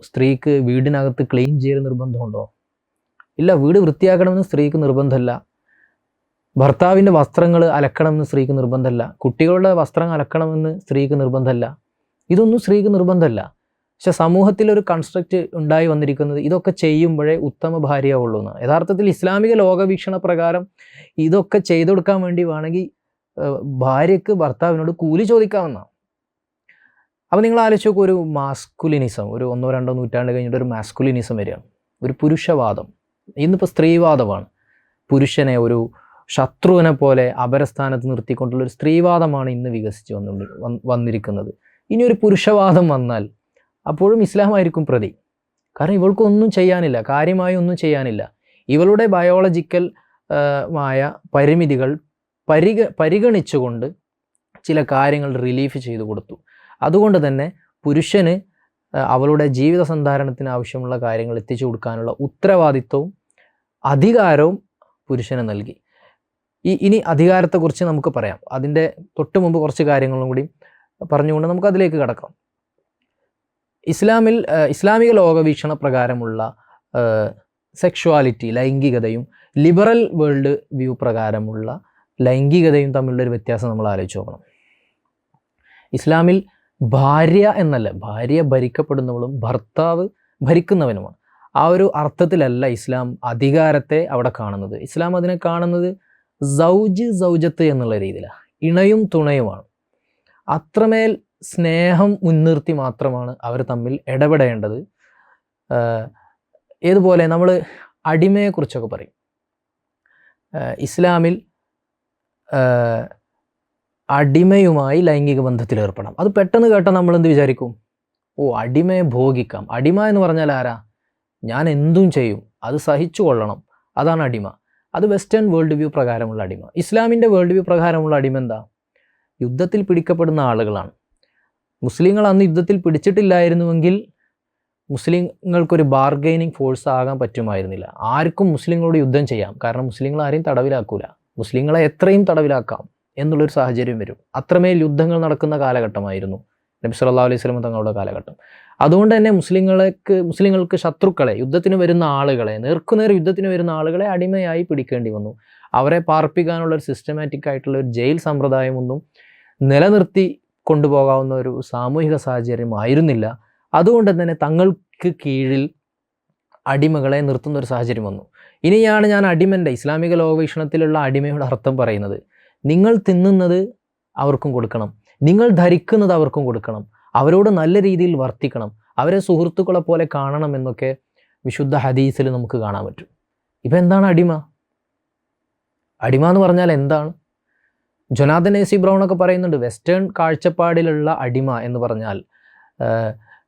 സ്ത്രീക്ക് വീടിനകത്ത് ക്ലീൻ ചെയ്യൽ നിർബന്ധമുണ്ടോ? ഇല്ല. വീട് വൃത്തിയാക്കണമെന്ന് സ്ത്രീക്ക് നിർബന്ധമല്ല. ഭർത്താവിൻ്റെ വസ്ത്രങ്ങൾ അലക്കണമെന്ന് സ്ത്രീക്ക് നിർബന്ധമല്ല. കുട്ടികളുടെ വസ്ത്രം അലക്കണമെന്ന് സ്ത്രീക്ക് നിർബന്ധമല്ല. ഇതൊന്നും സ്ത്രീക്ക് നിർബന്ധമല്ല. പക്ഷെ സമൂഹത്തിലൊരു കൺസ്ട്രക്റ്റ് ഉണ്ടായി വന്നിരിക്കുന്നത് ഇതൊക്കെ ചെയ്യുമ്പോഴേ ഉത്തമ ഭാര്യയാവുള്ളൂ എന്നാണ്. യഥാർത്ഥത്തിൽ ഇസ്ലാമിക ലോകവീക്ഷണ പ്രകാരം ഇതൊക്കെ ചെയ്തു കൊടുക്കാൻ വേണ്ടി വേണമെങ്കിൽ ഭാര്യയ്ക്ക് ഭർത്താവിനോട് കൂലി ചോദിക്കാവുന്നതാണ്. അപ്പോൾ നിങ്ങൾ ആലോചിച്ച് നോക്കൂ, ഒരു മാസ്കുലിനിസം, ഒരു 1-2 നൂറ്റാണ്ട് കഴിഞ്ഞിട്ട് ഒരു മാസ്കുലിനിസം വരികയാണ്, ഒരു പുരുഷവാദം. ഇന്നിപ്പോൾ സ്ത്രീവാദമാണ്. പുരുഷനെ ഒരു ശത്രുവിനെ പോലെ അപരസ്ഥാനത്ത് നിർത്തിക്കൊണ്ടുള്ള ഒരു സ്ത്രീവാദമാണ് ഇന്ന് വികസിച്ച് വന്നിരിക്കുന്നത്. ഇനി ഒരു പുരുഷവാദം വന്നാൽ അപ്പോഴും ഇസ്ലാമായിരിക്കും പ്രതി. കാരണം ഇവൾക്കൊന്നും ചെയ്യാനില്ല, കാര്യമായി ഒന്നും ചെയ്യാനില്ല. ഇവളുടെ ബയോളജിക്കൽ മായ പരിമിതികൾ പരിഗണിച്ചുകൊണ്ട് ചില കാര്യങ്ങൾ റിലീഫ് ചെയ്തു കൊടുത്തു. അതുകൊണ്ട് തന്നെ പുരുഷന് അവളുടെ ജീവിത സന്ധാരണത്തിന് ആവശ്യമുള്ള കാര്യങ്ങൾ എത്തിച്ചു കൊടുക്കാനുള്ള ഉത്തരവാദിത്വവും അധികാരവും പുരുഷന് നൽകി. ഇനി അധികാരത്തെക്കുറിച്ച് നമുക്ക് പറയാം. അതിൻ്റെ തൊട്ട് മുമ്പ് കുറച്ച് കാര്യങ്ങളും കൂടി പറഞ്ഞുകൊണ്ട് നമുക്ക് അതിലേക്ക് കടക്കാം. ഇസ്ലാമിക ലോകവീക്ഷണ പ്രകാരമുള്ള സെക്ഷുവാലിറ്റി, ലൈംഗികതയും ലിബറൽ വേൾഡ് വ്യൂ പ്രകാരമുള്ള ലൈംഗികതയും തമ്മിലുള്ളൊരു വ്യത്യാസം നമ്മൾ ആലോചിച്ച് നോക്കണം. ഇസ്ലാമിൽ ഭാര്യ എന്നല്ല, ഭാര്യ ഭരിക്കപ്പെടുന്നവളും ഭർത്താവ് ഭരിക്കുന്നവനുമാണ്. ആ ഒരു അർത്ഥത്തിലല്ല ഇസ്ലാം അധികാരത്തെ അവിടെ കാണുന്നത്. ഇസ്ലാം അതിനെ കാണുന്നത് സൗജത്ത് എന്നുള്ള രീതിയിലാണ്, ഇണയും തുണയുമാണ്. അത്രമേൽ സ്നേഹം മുൻനിർത്തി മാത്രമാണ് അവർ തമ്മിൽ ഇടപെടേണ്ടത്. ഏതുപോലെ നമ്മൾ അടിമയെക്കുറിച്ചൊക്കെ പറയും. ഇസ്ലാമിൽ അടിമയുമായി ലൈംഗിക ബന്ധത്തിൽ ഏർപ്പെടാം. അത് പെട്ടെന്ന് കേട്ടാൽ നമ്മൾ എന്ത് വിചാരിക്കും? ഓ, അടിമയെ ഭോഗിക്കാം. അടിമ എന്ന് പറഞ്ഞാൽ ആരാ? ഞാൻ എന്തും ചെയ്യും, അത് സഹിച്ചു കൊള്ളണം, അതാണ് അടിമ. അത് വെസ്റ്റേൺ വേൾഡ് വ്യൂ പ്രകാരമുള്ള അടിമ. ഇസ്ലാമിൻ്റെ വേൾഡ് വ്യൂ പ്രകാരമുള്ള അടിമ എന്താ? യുദ്ധത്തിൽ പിടിക്കപ്പെടുന്ന ആളുകളാണ്. മുസ്ലിങ്ങൾ അന്ന് യുദ്ധത്തിൽ പിടിച്ചിട്ടില്ലായിരുന്നുവെങ്കിൽ മുസ്ലിങ്ങൾക്കൊരു ബാർഗെയിനിങ് ഫോഴ്സ് ആകാൻ പറ്റുമായിരുന്നില്ല. ആർക്കും മുസ്ലിങ്ങളോട് യുദ്ധം ചെയ്യാം, കാരണം മുസ്ലിങ്ങൾ ആരെയും തടവിലാക്കൂല. മുസ്ലിങ്ങളെ എത്രയും തടവിലാക്കാം എന്നുള്ളൊരു സാഹചര്യം വരും. അത്രമേൽ യുദ്ധങ്ങൾ നടക്കുന്ന കാലഘട്ടമായിരുന്നു നബി സല്ലല്ലാഹു അലൈഹി വസല്ലം തങ്ങളുടെ കാലഘട്ടം. അതുകൊണ്ട് തന്നെ മുസ്ലിങ്ങൾക്ക് ശത്രുക്കളെ, യുദ്ധത്തിന് വരുന്ന ആളുകളെ, നേർക്കുനേർ യുദ്ധത്തിന് വരുന്ന ആളുകളെ അടിമയായി പിടിക്കേണ്ടി വന്നു. അവരെ പാർപ്പിക്കാനുള്ള ഒരു സിസ്റ്റമാറ്റിക് ആയിട്ടുള്ള ഒരു ജയിൽ സമ്പ്രദായമൊന്നും നിലനിർത്തി കൊണ്ടുപോകാവുന്ന ഒരു സാമൂഹിക സാഹചര്യമായിരുന്നില്ല. അതുകൊണ്ട് തന്നെ തങ്ങൾക്ക് കീഴിൽ അടിമകളെ നിർത്തുന്ന ഒരു സാഹചര്യം വന്നു. ഇനിയാണ് ഞാൻ അടിമൻ്റെ ഇസ്ലാമിക ലോകവീക്ഷണത്തിലുള്ള അടിമയുടെ അർത്ഥം പറയുന്നത്. നിങ്ങൾ തിന്നുന്നത് അവർക്കും കൊടുക്കണം, നിങ്ങൾ ധരിക്കുന്നത് അവർക്കും കൊടുക്കണം, അവരോട് നല്ല രീതിയിൽ വർത്തിക്കണം, അവരെ സുഹൃത്തുക്കളെ പോലെ കാണണം എന്നൊക്കെ വിശുദ്ധ ഹദീസിൽ നമുക്ക് കാണാൻ പറ്റും. ഇപ്പം എന്താണ് അടിമ? അടിമ എന്ന് പറഞ്ഞാൽ എന്താണ്? ജൊനാഥൻ എ സി ബ്രൗണൊക്കെ പറയുന്നുണ്ട്, വെസ്റ്റേൺ കാഴ്ചപ്പാടിലുള്ള അടിമ എന്ന് പറഞ്ഞാൽ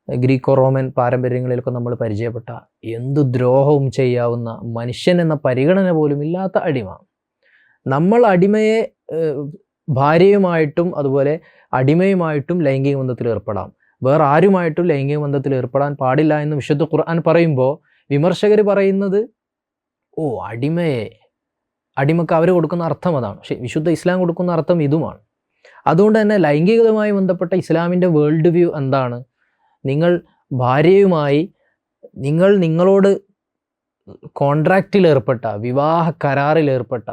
ഗ്രീക്കോ റോമൻ പാരമ്പര്യങ്ങളിലൊക്കെ നമ്മൾ പരിചയപ്പെട്ട എന്തു ദ്രോഹവും ചെയ്യാവുന്ന മനുഷ്യൻ എന്ന പരിഗണന പോലും ഇല്ലാത്ത അടിമ. നമ്മൾ അടിമയെ ഭാര്യയുമായിട്ടും അതുപോലെ അടിമയുമായിട്ടും ലൈംഗിക ബന്ധത്തിൽ ഏർപ്പെടാം, വേറെ ആരുമായിട്ടും ലൈംഗിക ബന്ധത്തിൽ ഏർപ്പെടാൻ പാടില്ല എന്ന് വിശുദ്ധ ഖുർആൻ പറയുമ്പോൾ വിമർശകർ പറയുന്നത്, ഓ, അടിമക്ക് അവർ കൊടുക്കുന്ന അർത്ഥം അതാണ്. പക്ഷേ വിശുദ്ധ ഇസ്ലാം കൊടുക്കുന്ന അർത്ഥം ഇതുമാണ്. അതുകൊണ്ട് തന്നെ ലൈംഗികതയുമായി ബന്ധപ്പെട്ട ഇസ്ലാമിൻ്റെ വേൾഡ് വ്യൂ എന്താണ്? നിങ്ങൾ ഭാര്യയുമായി നിങ്ങളോട് കോൺട്രാക്റ്റിൽ ഏർപ്പെട്ട, വിവാഹ കരാറിൽ ഏർപ്പെട്ട,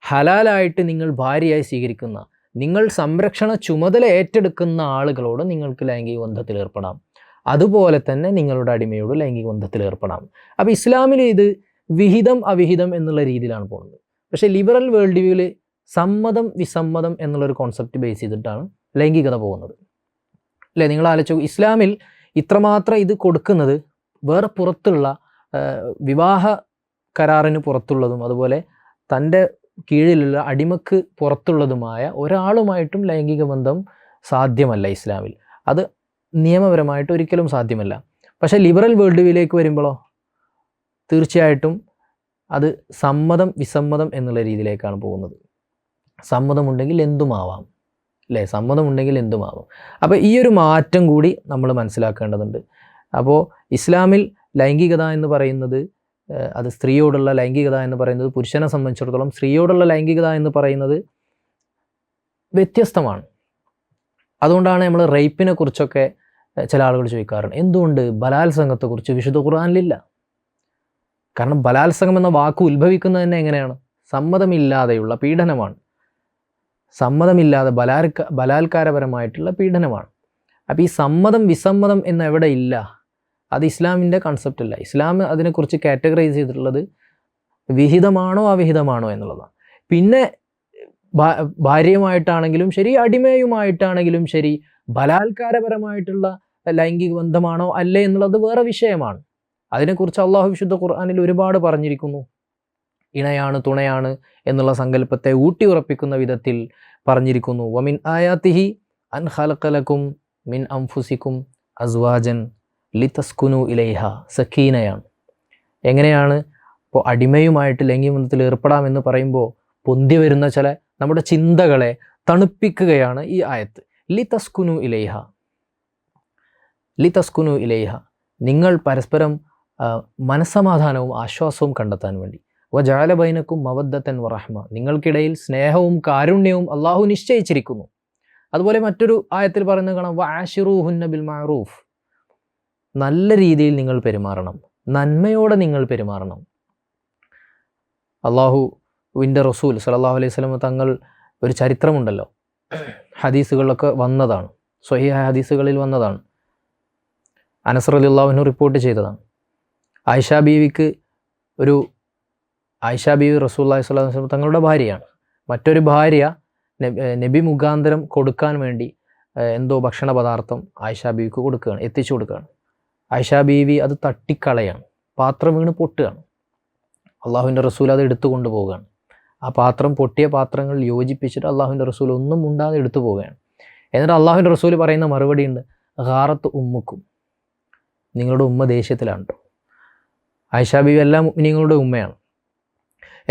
ഹലാലായിട്ട് നിങ്ങൾ ഭാര്യയായി സ്വീകരിക്കുന്ന, നിങ്ങൾ സംരക്ഷണ ചുമതല ഏറ്റെടുക്കുന്ന ആളുകളോട് നിങ്ങൾക്ക് ലൈംഗിക ബന്ധത്തിൽ ഏർപ്പെടാം. അതുപോലെ തന്നെ നിങ്ങളുടെ അടിമയോട് ലൈംഗിക ബന്ധത്തിൽ ഏർപ്പെടാം. അപ്പോൾ ഇസ്ലാമിൽ ഇത് വിഹിതം അവിഹിതം എന്നുള്ള രീതിയിലാണ് പോകുന്നത്. പക്ഷേ ലിബറൽ വേൾഡ് വ്യൂവിൽ സമ്മതം വിസമ്മതം എന്നുള്ളൊരു കോൺസെപ്റ്റ് ബേസ് ചെയ്തിട്ടാണ് ലൈംഗികത പോകുന്നത്. അല്ലേ? നിങ്ങൾ ആലോചിച്ചു, ഇസ്ലാമിൽ ഇത്രമാത്രം ഇത് കൊടുക്കുന്നത് വേറെ പുറത്തുള്ള വിവാഹ കരാറിന് പുറത്തുള്ളതും അതുപോലെ തൻ്റെ കീഴിലുള്ള അടിമക്ക് പുറത്തുള്ളതുമായ ഒരാളുമായിട്ടും ലൈംഗിക ബന്ധം സാധ്യമല്ല ഇസ്ലാമിൽ. അത് നിയമപരമായിട്ട് ഒരിക്കലും സാധ്യമല്ല. പക്ഷേ ലിബറൽ വേൾഡ് വ്യൂവിലേക്ക് വരുമ്പോഴോ തീർച്ചയായിട്ടും അത് സമ്മതം വിസമ്മതം എന്നുള്ള രീതിയിലേക്കാണ് പോകുന്നത്. സമ്മതമുണ്ടെങ്കിൽ എന്തുമാവാം, അല്ലേ? സമ്മതമുണ്ടെങ്കിൽ എന്തുമാവാം. അപ്പോൾ ഈ ഒരു മാറ്റം കൂടി നമ്മൾ മനസ്സിലാക്കേണ്ടതുണ്ട്. അപ്പോൾ ഇസ്ലാമിൽ ലൈംഗികത എന്ന് പറയുന്നത്, അത് സ്ത്രീയോടുള്ള ലൈംഗികത എന്ന് പറയുന്നത്, പുരുഷനെ സംബന്ധിച്ചിടത്തോളം സ്ത്രീയോടുള്ള ലൈംഗികത എന്ന് പറയുന്നത് വ്യത്യസ്തമാണ്. അതുകൊണ്ടാണ് നമ്മൾ റേപ്പിനെ കുറിച്ചൊക്കെ ചില ആളുകൾ ചോദിക്കാറുണ്ട്, എന്തുകൊണ്ട് ബലാത്സംഗത്തെക്കുറിച്ച് വിശുദ്ധ ഖുർആനിലില്ല? കാരണം ബലാത്സംഗം എന്ന വാക്ക് ഉത്ഭവിക്കുന്നത് തന്നെ എങ്ങനെയാണ്? സമ്മതമില്ലാതെയുള്ള പീഡനമാണ്. സമ്മതമില്ലാതെ ബലാത്കാരപരമായിട്ടുള്ള പീഡനമാണ്. അപ്പോൾ ഈ സമ്മതം വിസമ്മതം എന്ന് എവിടെ ഇല്ല? അത് ഇസ്ലാമിൻ്റെ കൺസെപ്റ്റ് അല്ല. ഇസ്ലാം അതിനെക്കുറിച്ച് കാറ്റഗറൈസ് ചെയ്തിട്ടുള്ളത് വിഹിതമാണോ അവിഹിതമാണോ എന്നുള്ളതാണ്. പിന്നെ ഭാര്യയുമായിട്ടാണെങ്കിലും ശരി, അടിമയുമായിട്ടാണെങ്കിലും ശരി, ബലാത്കാരപരമായിട്ടുള്ള ലൈംഗിക ബന്ധമാണോ അല്ലേ എന്നുള്ളത് വേറെ വിഷയമാണ്. അതിനെക്കുറിച്ച് അള്ളാഹു വിശുദ്ധ ഖുർആനിൽ ഒരുപാട് പറഞ്ഞിരിക്കുന്നു. ഇണയാണ്, തുണയാണ് എന്നുള്ള സങ്കല്പത്തെ ഊട്ടി ഉറപ്പിക്കുന്ന വിധത്തിൽ പറഞ്ഞിരിക്കുന്നു. വമിൻ ആയാത്തിഹി അൻ ഖലഖലക്കും മിൻ അംഫുസിക്കും അസ്വാജൻ ലിതസ്കുനു ഇലൈഹ. സക്കീനയാണ്. എങ്ങനെയാണ് ഇപ്പോൾ അടിമയുമായിട്ട് ലൈംഗികബന്ധത്തിൽ ഏർപ്പെടാമെന്ന് പറയുമ്പോൾ പൊന്തി വരുന്ന ചില നമ്മുടെ ചിന്തകളെ തണുപ്പിക്കുകയാണ് ഈ ആയത്ത്. ലിതസ്കുനു ഇലൈഹ, ലിതസ്കുനു ഇലൈഹ, നിങ്ങൾ പരസ്പരം മനസ്സമാധാനവും ആശ്വാസവും കണ്ടെത്താൻ വേണ്ടി. വജഅല ബൈനക്കും മവദ്ദത്തൻ വറഹ്മ, നിങ്ങൾക്കിടയിൽ സ്നേഹവും കാരുണ്യവും അള്ളാഹു നിശ്ചയിച്ചിരിക്കുന്നു. അതുപോലെ മറ്റൊരു ആയത്തിൽ പറയുന്നത് കാണാം, വഅശിറൂഹുന്ന ബിൽ മഅറൂഫ്, നല്ല രീതിയിൽ നിങ്ങൾ പെരുമാറണം, നന്മയോടെ നിങ്ങൾ പെരുമാറണം. അള്ളാഹുവിൻ്റെ റസൂൽ സല്ലല്ലാഹു അലൈഹി വസല്ലം തങ്ങൾ ഒരു ചരിത്രമുണ്ടല്ലോ, ഹദീസുകളിലൊക്കെ വന്നതാണ്, സ്വഹീഹ ഹദീസുകളിൽ വന്നതാണ്. അനസ് റളിയല്ലാഹു അൻഹു റിപ്പോർട്ട് ചെയ്തതാണ്. ആയിഷ ബീവിക്ക് ആയിഷ ബീവി റസൂലുള്ളാഹി സ്വല്ലല്ലാഹു അലൈഹി വസല്ലം തങ്ങളുടെ ഭാര്യയാണ്. മറ്റൊരു ഭാര്യ നബി മുഖാന്തരം കൊടുക്കാൻ വേണ്ടി എന്തോ ഭക്ഷണ പദാർത്ഥം ആയിഷ ബീവിക്ക് കൊടുക്കുകയാണ്, എത്തിച്ചു കൊടുക്കുകയാണ്. ആയിഷ ബീവി അത് തട്ടിക്കളയാണ്, പാത്രം വീണ് പൊട്ടുകയാണ്. അള്ളാഹുവിൻ്റെ റസൂൽ അത് എടുത്തു കൊണ്ടുപോവുകയാണ്. ആ പാത്രം, പൊട്ടിയ പാത്രങ്ങൾ യോജിപ്പിച്ചിട്ട് അള്ളാഹുവിൻ്റെ റസൂൽ ഒന്നും മുണ്ടാതെ എടുത്തു പോവുകയാണ്. എന്നിട്ട് അള്ളാഹുവിൻ്റെ റസൂൽ പറയുന്ന മറുപടി ഉണ്ട്, ഗാറത്ത് ഉമ്മുക്കും, നിങ്ങളുടെ ഉമ്മ ദേഷ്യത്തിലാണ് കേട്ടോ. ആയിഷ ബീവി എല്ലാ മുഅ്മിനീങ്ങളുടെ ഉമ്മയാണ്.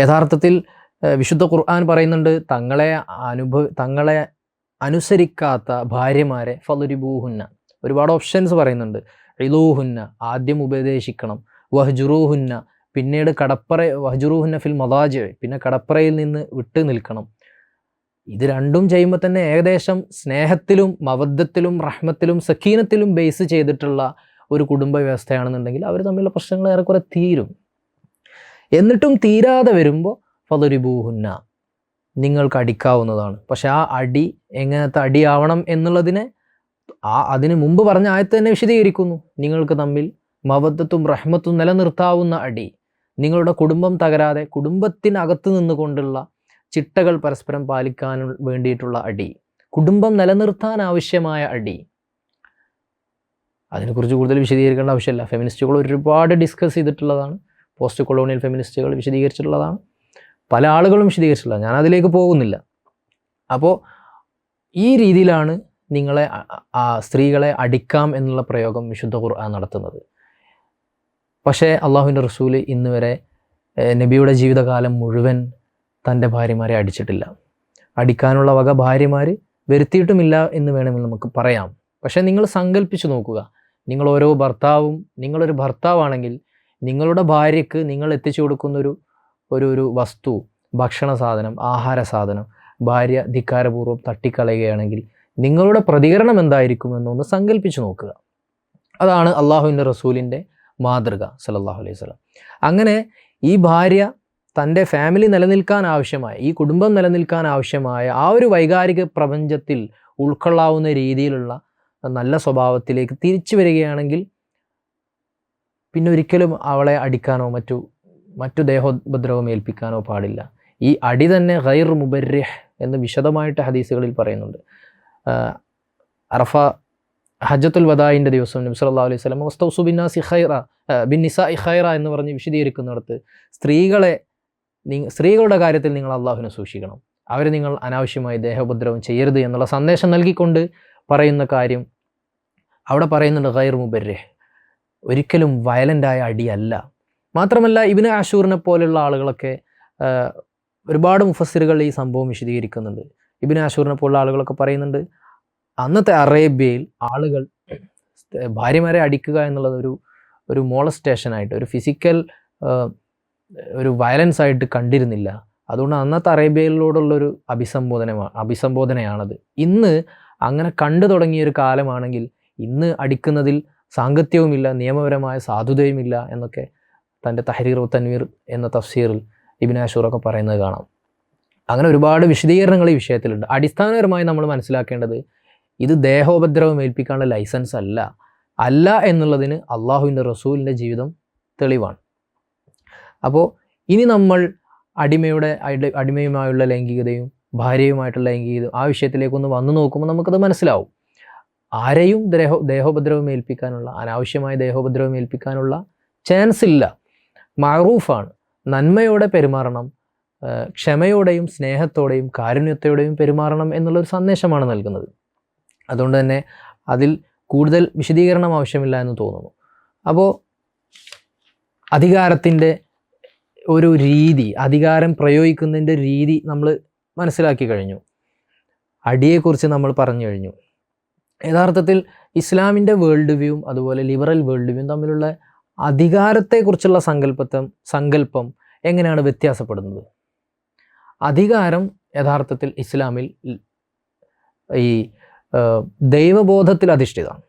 യഥാർത്ഥത്തിൽ വിശുദ്ധ ഖുർആൻ പറയുന്നുണ്ട്, തങ്ങളെ അനുസരിക്കാത്ത ഭാര്യമാരെ ഫളുരിബൂഹുന്ന, ഒരുപാട് ഓപ്ഷൻസ് പറയുന്നുണ്ട്. ഇലൂഹുന്ന, ആദ്യം ഉപദേശിക്കണം. വഹ്ജുറൂഹുന്ന, പിന്നീട് വഹ്ജുറൂഹുന്ന ഫിൽ മദാജി, പിന്നെ കടപ്പറയിൽ നിന്ന് വിട്ടു നിൽക്കണം. ഇത് രണ്ടും ചെയ്യുമ്പോൾ തന്നെ ഏകദേശം സ്നേഹത്തിലും മവദ്ദത്തിലും റഹ്മത്തിലും സക്കീനത്തിലും ബേസ് ചെയ്തിട്ടുള്ള ഒരു കുടുംബ വ്യവസ്ഥയാണെന്നുണ്ടെങ്കിൽ അവർ തമ്മിലുള്ള പ്രശ്നങ്ങൾ ഏറെക്കുറെ തീരും. എന്നിട്ടും തീരാതെ വരുമ്പോൾ ഫളുരിബൂഹുന്ന, നിങ്ങൾക്ക് അടിക്കാവുന്നതാണ്. പക്ഷെ ആ അടി എങ്ങനത്തെ അടിയാവണം എന്നുള്ളതിനെ അതിന് മുമ്പ് പറഞ്ഞ ആയത്ത് തന്നെ വിശദീകരിക്കുന്നു. നിങ്ങൾക്ക് തമ്മിൽ മവദ്ദത്തും റഹ്മത്തും നിലനിർത്താവുന്ന അടി, നിങ്ങളുടെ കുടുംബം തകരാതെ കുടുംബത്തിനകത്ത് നിന്നുകൊണ്ടുള്ള ചിട്ടകൾ പരസ്പരം പാലിക്കാൻ വേണ്ടിയിട്ടുള്ള അടി, കുടുംബം നിലനിർത്താൻ ആവശ്യമായ അടി. അതിനെക്കുറിച്ച് കൂടുതൽ വിശദീകരിക്കേണ്ട ആവശ്യമില്ല. ഫെമിനിസ്റ്റുകൾ ഒരുപാട് ഡിസ്കസ് ചെയ്തിട്ടുള്ളതാണ്, പോസ്റ്റ് കൊളോണിയൽ ഫെമിനിസ്റ്റുകൾ വിശദീകരിച്ചിട്ടുള്ളതാണ്, പല ആളുകളും വിശദീകരിച്ചിട്ടുള്ള, ഞാൻ അതിലേക്ക് പോകുന്നില്ല. അപ്പോൾ ഈ രീതിയിലാണ് സ്ത്രീകളെ അടിക്കാം എന്നുള്ള പ്രയോഗം വിശുദ്ധ ഖുർആൻ നടത്തുന്നത്. പക്ഷേ അള്ളാഹുവിൻ്റെ റസൂൽ ഇന്ന് വരെ നബിയുടെ ജീവിതകാലം മുഴുവൻ തൻ്റെ ഭാര്യമാരെ അടിച്ചിട്ടില്ല. അടിക്കാനുള്ള വക ഭാര്യമാർ വരുത്തിയിട്ടുമില്ല എന്ന് വേണമെങ്കിൽ നമുക്ക് പറയാം. പക്ഷേ നിങ്ങൾ സങ്കല്പിച്ച് നോക്കുക, നിങ്ങളൊരു ഭർത്താവാണെങ്കിൽ നിങ്ങളുടെ ഭാര്യയ്ക്ക് നിങ്ങൾ എത്തിച്ചു കൊടുക്കുന്ന ഒരു വസ്തു, ഭക്ഷണ സാധനം, ആഹാര സാധനം ഭാര്യ ധിക്കാരപൂർവ്വം തട്ടിക്കളയുകയാണെങ്കിൽ നിങ്ങളുടെ പ്രതികരണം എന്തായിരിക്കുമെന്നൊന്ന് സങ്കല്പിച്ച് നോക്കുക. അതാണ് അള്ളാഹുവിൻ്റെ റസൂലിൻ്റെ മാതൃക സല്ലല്ലാഹു അലൈഹി വസല്ലം. അങ്ങനെ ഈ ഭാര്യ തൻ്റെ ഫാമിലി നിലനിൽക്കാൻ ആവശ്യമായ, ഈ കുടുംബം നിലനിൽക്കാൻ ആവശ്യമായ ആ ഒരു വൈകാരിക പ്രപഞ്ചത്തിൽ ഉൾക്കൊള്ളാവുന്ന രീതിയിലുള്ള നല്ല സ്വഭാവത്തിലേക്ക് തിരിച്ചു വരികയാണെങ്കിൽ പിന്നെ ഒരിക്കലും അവളെ അടിക്കാനോ മറ്റു ദേഹോപദ്രവം ഏൽപ്പിക്കാനോ പാടില്ല. ഈ അടി തന്നെ ഗൈർ മുബർരിഹ് എന്ന് വിശദമായിട്ട് ഹദീസുകളിൽ പറയുന്നുണ്ട്. അറഫ ഹജ്ജത്തുൽ വദാഇൻ്റെ ദിവസം നബി സല്ലല്ലാഹു അലൈഹി വസല്ലം വസ്തൗസു ബിന്നിസാഇ ഖൈറ എന്ന് പറഞ്ഞ് വിശദീകരിക്കുന്നിടത്ത് സ്ത്രീകളുടെ കാര്യത്തിൽ നിങ്ങൾ അള്ളാഹുവിനെ സൂക്ഷിക്കണം, അവരെ നിങ്ങൾ അനാവശ്യമായി ദേഹോപദ്രവം ചെയ്യരുത് എന്നുള്ള സന്ദേശം നൽകിക്കൊണ്ട് പറയുന്ന കാര്യം അവിടെ പറയുന്നുണ്ട്, ഗൈർ മുബർരിഹ്, ഒരിക്കലും വയലൻ്റായ അടിയല്ല. മാത്രമല്ല ഇബ്നു ആഷൂറിനെ പോലുള്ള ആളുകളൊക്കെ ഒരുപാട് മുഫസ്സിറുകൾ ഈ സംഭവം വിശദീകരിക്കുന്നുണ്ട്. ഇബ്നു ആഷൂറിനെ പോലുള്ള ആളുകളൊക്കെ പറയുന്നുണ്ട്, അന്നത്തെ അറേബ്യയിൽ ആളുകൾ ഭാര്യമാരെ അടിക്കുക എന്നുള്ളത് ഒരു മോളസ്റ്റേഷനായിട്ട്, ഒരു ഫിസിക്കൽ ഒരു വയലൻസ് ആയിട്ട് കണ്ടിരുന്നില്ല. അതുകൊണ്ട് അന്നത്തെ അറേബ്യയിലോടുള്ളൊരു അഭിസംബോധനയാണത്. ഇന്ന് അങ്ങനെ കണ്ടു തുടങ്ങിയൊരു കാലമാണെങ്കിൽ ഇന്ന് അടിക്കുന്നതിൽ സാങ്കത്യവുമില്ല, നിയമപരമായ സാധുതയുമില്ല എന്നൊക്കെ തൻ്റെ തഹ്രീർ തൻവീർ എന്ന തഫ്സീറിൽ ഇബ്നു ആഷൂറൊക്കെ പറയുന്നത് കാണാം. അങ്ങനെ ഒരുപാട് വിശദീകരണങ്ങൾ ഈ വിഷയത്തിലുണ്ട്. അടിസ്ഥാനപരമായി നമ്മൾ മനസ്സിലാക്കേണ്ടത് ഇത് ദേഹോപദ്രവം ഏൽപ്പിക്കാനുള്ള ലൈസൻസ് അല്ല എന്നുള്ളതിന് അള്ളാഹുവിൻ്റെ റസൂലിൻ്റെ ജീവിതം തെളിവാണ്. അപ്പോൾ ഇനി നമ്മൾ അടിമയുമായുള്ള ലൈംഗികതയും ഭാര്യയുമായിട്ടുള്ള ലൈംഗികതയും ആ വിഷയത്തിലേക്കൊന്ന് വന്നു നോക്കുമ്പോൾ നമുക്കത് മനസ്സിലാവും. ആരെയും ദേഹോപദ്രവം ഏൽപ്പിക്കാനുള്ള, അനാവശ്യമായ ദേഹോപദ്രവം ഏൽപ്പിക്കാനുള്ള ചാൻസ് ഇല്ല. മഅറൂഫാണ്, നന്മയോടെ പെരുമാറണം, ക്ഷമയോടെയും സ്നേഹത്തോടെയും കാരുണ്യത്തോടെയും പെരുമാറണം എന്നുള്ളൊരു സന്ദേശമാണ് നൽകുന്നത്. അതുകൊണ്ട് തന്നെ അതിൽ കൂടുതൽ വിശദീകരണം ആവശ്യമില്ല എന്ന് തോന്നുന്നു. അപ്പോൾ അധികാരത്തിൻ്റെ ഒരു രീതി, അധികാരം പ്രയോഗിക്കുന്നതിൻ്റെ രീതി നമ്മൾ മനസ്സിലാക്കി കഴിഞ്ഞു. അടിയെക്കുറിച്ച് നമ്മൾ പറഞ്ഞു കഴിഞ്ഞു. യഥാർത്ഥത്തിൽ ഇസ്ലാമിൻ്റെ വേൾഡ് വ്യൂവും അതുപോലെ ലിബറൽ വേൾഡ് വ്യൂവും തമ്മിലുള്ള അധികാരത്തെക്കുറിച്ചുള്ള സങ്കല്പം എങ്ങനെയാണ് വ്യത്യാസപ്പെടുന്നത്? അധികാരം യഥാർത്ഥത്തിൽ ഇസ്ലാമിൽ ഈ ദൈവബോധത്തിൽ അധിഷ്ഠിതമാണ്.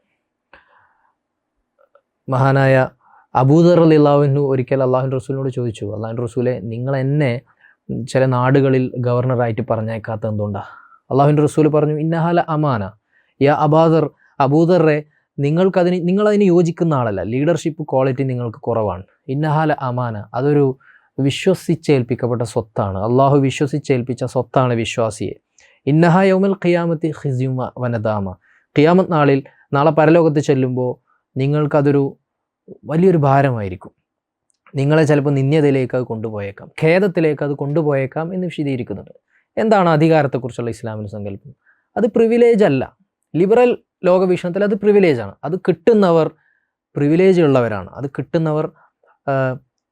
മഹാനായ അബൂദർ റളിയല്ലാഹു അൻഹു ഒരിക്കൽ അള്ളാഹുവിൻ്റെ റസൂലിനോട് ചോദിച്ചു, അള്ളാഹുവിൻ്റെ റസൂലെ, നിങ്ങൾ എന്നെ ചില നാടുകളിൽ ഗവർണറായിട്ട് പറഞ്ഞേക്കാത്ത എന്തുകൊണ്ടാണ്? അള്ളാഹുവിൻ്റെ റസൂൽ പറഞ്ഞു, ഇന്നഹാല അമാന യാ അബൂദറെ, നിങ്ങളതിന് യോജിക്കുന്ന ആളല്ല, ലീഡർഷിപ്പ് ക്വാളിറ്റി നിങ്ങൾക്ക് കുറവാണ്. ഇന്നഹാല അമാന, അതൊരു വിശ്വസിച്ചേൽപ്പിക്കപ്പെട്ട സ്വത്താണ്, അള്ളാഹു വിശ്വസിച്ചേൽപ്പിച്ച സ്വത്താണ് വിശ്വാസിയെ. ഇന്നഹ യൗമൽ ഖിയാമത്തി ഖിസ്യും വനദാമ, ഖിയാമത്ത് നാളിൽ നാളെ പരലോകത്ത് ചെല്ലുമ്പോൾ നിങ്ങൾക്കതൊരു വലിയൊരു ഭാരമായിരിക്കും. നിങ്ങളെ ചിലപ്പോൾ നിന്ദ്യതയിലേക്ക് അത് കൊണ്ടുപോയേക്കാം, ഖേദത്തിലേക്ക് അത് കൊണ്ടുപോയേക്കാം എന്ന് വിശദീകരിക്കുന്നുണ്ട്. എന്താണ് അധികാരത്തെക്കുറിച്ചുള്ള ഇസ്ലാമിൻ്റെ സങ്കല്പം? അത് പ്രിവിലേജ് അല്ല. ലിബറൽ ലോകവീക്ഷണത്തിൽ അത് പ്രിവിലേജാണ്. അത് കിട്ടുന്നവർ പ്രിവിലേജ് ഉള്ളവരാണ്. അത് കിട്ടുന്നവർ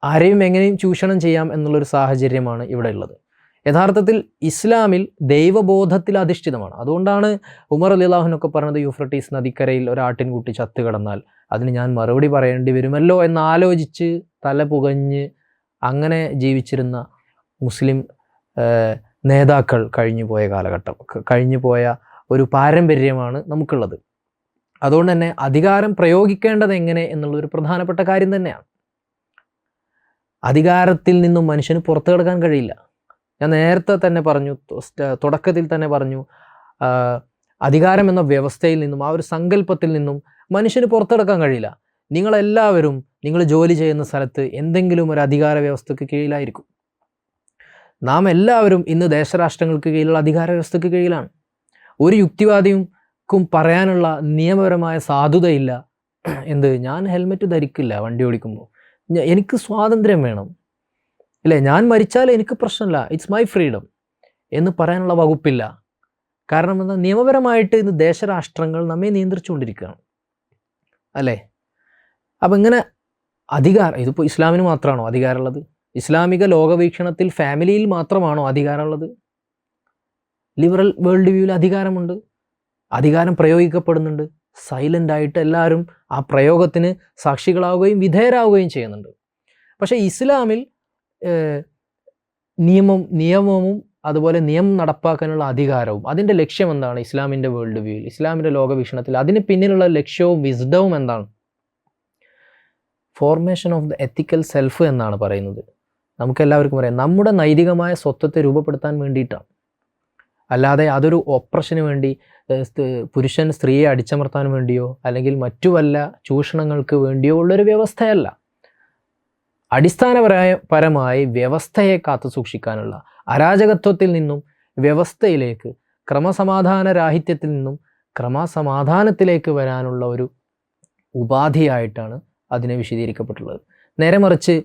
ആരെയും എങ്ങനെയും ചൂഷണം ചെയ്യാം എന്നുള്ളൊരു സാഹചര്യമാണ് ഇവിടെ ഉള്ളത്. യഥാർത്ഥത്തിൽ ഇസ്ലാമിൽ ദൈവബോധത്തിൽ അധിഷ്ഠിതമാണ്. അതുകൊണ്ടാണ് ഉമർ റളിയല്ലാഹു അൻഹു പറഞ്ഞത്, യൂഫ്രട്ടീസ് നദിക്കരയിൽ ഒരാട്ടിൻകുട്ടി ചത്തു കിടന്നാൽ അതിന് ഞാൻ മറുപടി പറയേണ്ടി വരുമല്ലോ എന്നാലോചിച്ച് തല പുകഞ്ഞ് അങ്ങനെ ജീവിച്ചിരുന്ന മുസ്ലിം നേതാക്കൾ കഴിഞ്ഞുപോയ കാലഘട്ടം, കഴിഞ്ഞുപോയ ഒരു പാരമ്പര്യമാണ് നമുക്കുള്ളത്. അതുകൊണ്ട് തന്നെ അധികാരം പ്രയോഗിക്കേണ്ടത് എങ്ങനെ എന്നുള്ളൊരു പ്രധാനപ്പെട്ട കാര്യം തന്നെയാണ്. അധികാരത്തിൽ നിന്നും മനുഷ്യന് പുറത്തു കിടക്കാൻ കഴിയില്ല. ഞാൻ നേരത്തെ തന്നെ പറഞ്ഞു, തുടക്കത്തിൽ തന്നെ പറഞ്ഞു, അധികാരം എന്ന വ്യവസ്ഥയിൽ നിന്നും ആ ഒരു സങ്കല്പത്തിൽ നിന്നും മനുഷ്യന് പുറത്തെടുക്കാൻ കഴിയില്ല. നിങ്ങളെല്ലാവരും നിങ്ങൾ ജോലി ചെയ്യുന്ന സ്ഥലത്ത് എന്തെങ്കിലും ഒരു അധികാര വ്യവസ്ഥയ്ക്ക് കീഴിലായിരിക്കും. നാം എല്ലാവരും ഇന്ന് ദേശരാഷ്ട്രങ്ങൾക്ക് കീഴിലുള്ള അധികാര വ്യവസ്ഥയ്ക്ക് കീഴിലാണ്. ഒരു യുക്തിവാദിക്കും പറയാനുള്ള നിയമപരമായ സാധുതയില്ല, ഞാൻ ഹെൽമെറ്റ് ധരിക്കില്ല വണ്ടി ഓടിക്കുമ്പോൾ, എനിക്ക് സ്വാതന്ത്ര്യം വേണം, ഇല്ലേ, ഞാൻ മരിച്ചാൽ എനിക്ക് പ്രശ്നമില്ല, ഇറ്റ്സ് മൈ ഫ്രീഡം എന്ന് പറയാനുള്ള വകുപ്പില്ല. കാരണം എന്താ? നിയമപരമായിട്ട് ഇന്ന് ദേശരാഷ്ട്രങ്ങൾ നമ്മെ നിയന്ത്രിച്ചുകൊണ്ടിരിക്കുകയാണ്, അല്ലേ? അപ്പം ഇങ്ങനെ ഇതിപ്പോൾ ഇസ്ലാമിന് മാത്രമാണോ അധികാരമുള്ളത്? ഇസ്ലാമിക ലോകവീക്ഷണത്തിൽ ഫാമിലിയിൽ മാത്രമാണോ അധികാരമുള്ളത്? ലിബറൽ വേൾഡ് വ്യൂവിൽ അധികാരമുണ്ട്, അധികാരം പ്രയോഗിക്കപ്പെടുന്നുണ്ട്. സൈലൻ്റായിട്ട് എല്ലാവരും ആ പ്രയോഗത്തിന് സാക്ഷികളാവുകയും വിധേയരാവുകയും ചെയ്യുന്നുണ്ട്. പക്ഷേ ഇസ്ലാമിൽ നിയമവും അതുപോലെ നിയമം നടപ്പാക്കാനുള്ള അധികാരവും അതിൻ്റെ ലക്ഷ്യം എന്താണ്? ഇസ്ലാമിൻ്റെ വേൾഡ് വ്യൂവിൽ, ഇസ്ലാമിൻ്റെ ലോകവീക്ഷണത്തിൽ അതിന് പിന്നിലുള്ള ലക്ഷ്യവും വിസ്ഡവും എന്താണ്? Formation of the ethical self എന്നാണ് പറയുന്നത്. നമുക്കെല്ലാവർക്കും അറിയാം, നമ്മുടെ നൈതികമായ സ്വത്വത്തെ രൂപപ്പെടുത്താൻ വേണ്ടിയിട്ടാണ്. അല്ലാതെ അതൊരു ഓപ്പറേഷന് വേണ്ടി, പുരുഷൻ സ്ത്രീയെ അടിച്ചമർത്താൻ വേണ്ടിയോ അല്ലെങ്കിൽ മറ്റു വല്ല ചൂഷണങ്ങൾക്ക് വേണ്ടിയോ ഉള്ളൊരു വ്യവസ്ഥയല്ല. അടിസ്ഥാനപരമായി വ്യവസ്ഥയെ കാത്തു സൂക്ഷിക്കാനുള്ള, അരാജകത്വത്തിൽ നിന്നും വ്യവസ്ഥയിലേക്ക്, ക്രമസമാധാനരാഹിത്യത്തിൽ നിന്നും ക്രമസമാധാനത്തിലേക്ക് വരാനുള്ള ഒരു ഉപാധിയായിട്ടാണ് അതിനെ വിശദീകരിക്കപ്പെട്ടുള്ളത്. നേരെ മറിച്ച്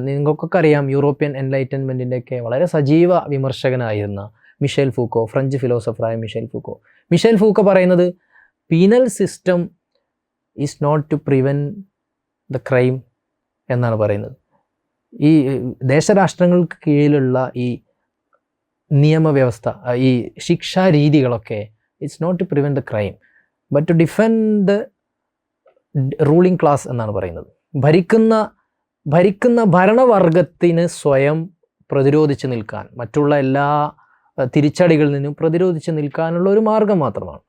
നിങ്ങൾക്കൊക്കെ അറിയാം, യൂറോപ്യൻ എൻലൈറ്റൻമെൻറ്റിൻ്റെയൊക്കെ വളരെ സജീവ വിമർശകനായിരുന്ന മിഷേൽ ഫൂക്കോ, ഫ്രഞ്ച് ഫിലോസഫറായ മിഷേൽ ഫൂക്കോ പറയുന്നത്, penal system is not to prevent the crime എന്നാണ് പറയുന്നത്. ഈ ദേശരാഷ്ട്രങ്ങൾക്ക് കീഴിലുള്ള ഈ നിയമവ്യവസ്ഥ, ഈ ശിക്ഷാ രീതികളൊക്കെ it's not to prevent the crime but to defend the ruling class എന്നാണ് പറയുന്നത്. ഭരിക്കുന്ന ഭരണവർഗത്തിന് സ്വയം പ്രതിരോധിച്ച് നിൽക്കാൻ, മറ്റുള്ള എല്ലാ തിരിച്ചടികളിൽ നിന്നും പ്രതിരോധിച്ച് നിൽക്കാനുള്ള ഒരു മാർഗം മാത്രമാണ്.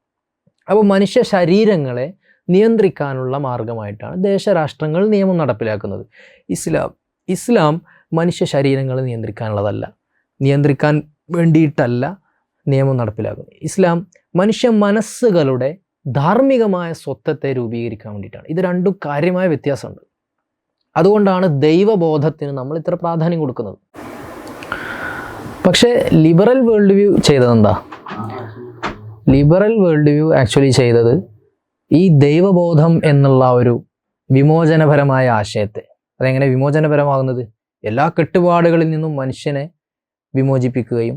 അപ്പോൾ മനുഷ്യ ശരീരങ്ങളെ നിയന്ത്രിക്കാനുള്ള മാർഗമായിട്ടാണ് ദേശരാഷ്ട്രങ്ങൾ നിയമം നടപ്പിലാക്കുന്നത്. ഇസ്ലാം മനുഷ്യ ശരീരങ്ങളെ നിയന്ത്രിക്കാൻ വേണ്ടിയിട്ടല്ല നിയമം നടപ്പിലാക്കുന്നത്. ഇസ്ലാം മനുഷ്യ മനസ്സുകളുടെ ധാർമ്മികമായ സ്വത്വത്തെ രൂപീകരിക്കാൻ വേണ്ടിയിട്ടാണ്. ഇത് രണ്ടും കാര്യമായ വ്യത്യാസമുണ്ട്. അതുകൊണ്ടാണ് ദൈവബോധത്തിന് നമ്മൾ ഇത്ര പ്രാധാന്യം കൊടുക്കുന്നത്. പക്ഷേ ലിബറൽ വേൾഡ് വ്യൂ ചെയ്തതെന്താ? ലിബറൽ വേൾഡ് വ്യൂ ആക്ച്വലി ചെയ്തത് ഈ ദൈവബോധം എന്നുള്ള ഒരു വിമോചനപരമായ ആശയത്തെ. അതെങ്ങനെ വിമോചനപരമാകുന്നത്? എല്ലാ കെട്ടുപാടുകളിൽ നിന്നും മനുഷ്യനെ വിമോചിപ്പിക്കുകയും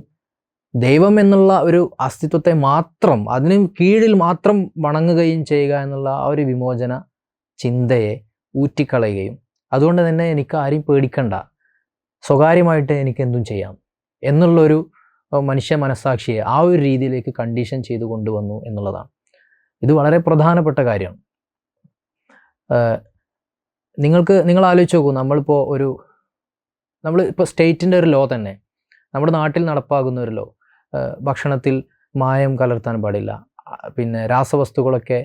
ദൈവം എന്നുള്ള ഒരു അസ്തിത്വത്തെ മാത്രം, അതിന് കീഴിൽ മാത്രം വണങ്ങുകയും ചെയ്യുക എന്നുള്ള ആ ഒരു വിമോചന ചിന്തയെ ഊറ്റിക്കളയുകയും അതുകൊണ്ട് തന്നെ എനിക്ക് ആരെയും പേടിക്കണ്ട, സ്വകാര്യമായിട്ട് എനിക്ക് എന്തും ചെയ്യാം എന്നുള്ളൊരു മനുഷ്യ മനസ്സാക്ഷിയെ ആ ഒരു രീതിയിലേക്ക് കണ്ടീഷൻ ചെയ്തു കൊണ്ടുവന്നു എന്നുള്ളതാണ്. ഇത് വളരെ പ്രധാനപ്പെട്ട കാര്യമാണ്. നിങ്ങൾ ആലോചിച്ച് നോക്കൂ, നമ്മളിപ്പോൾ സ്റ്റേറ്റിൻ്റെ ഒരു ലോ തന്നെ, നമ്മുടെ നാട്ടിൽ നടപ്പാകുന്ന ഒരു ലോ, ഭക്ഷണത്തിൽ മായം കലർത്താൻ പാടില്ല, പിന്നെ രാസവസ്തുക്കളൊക്കെ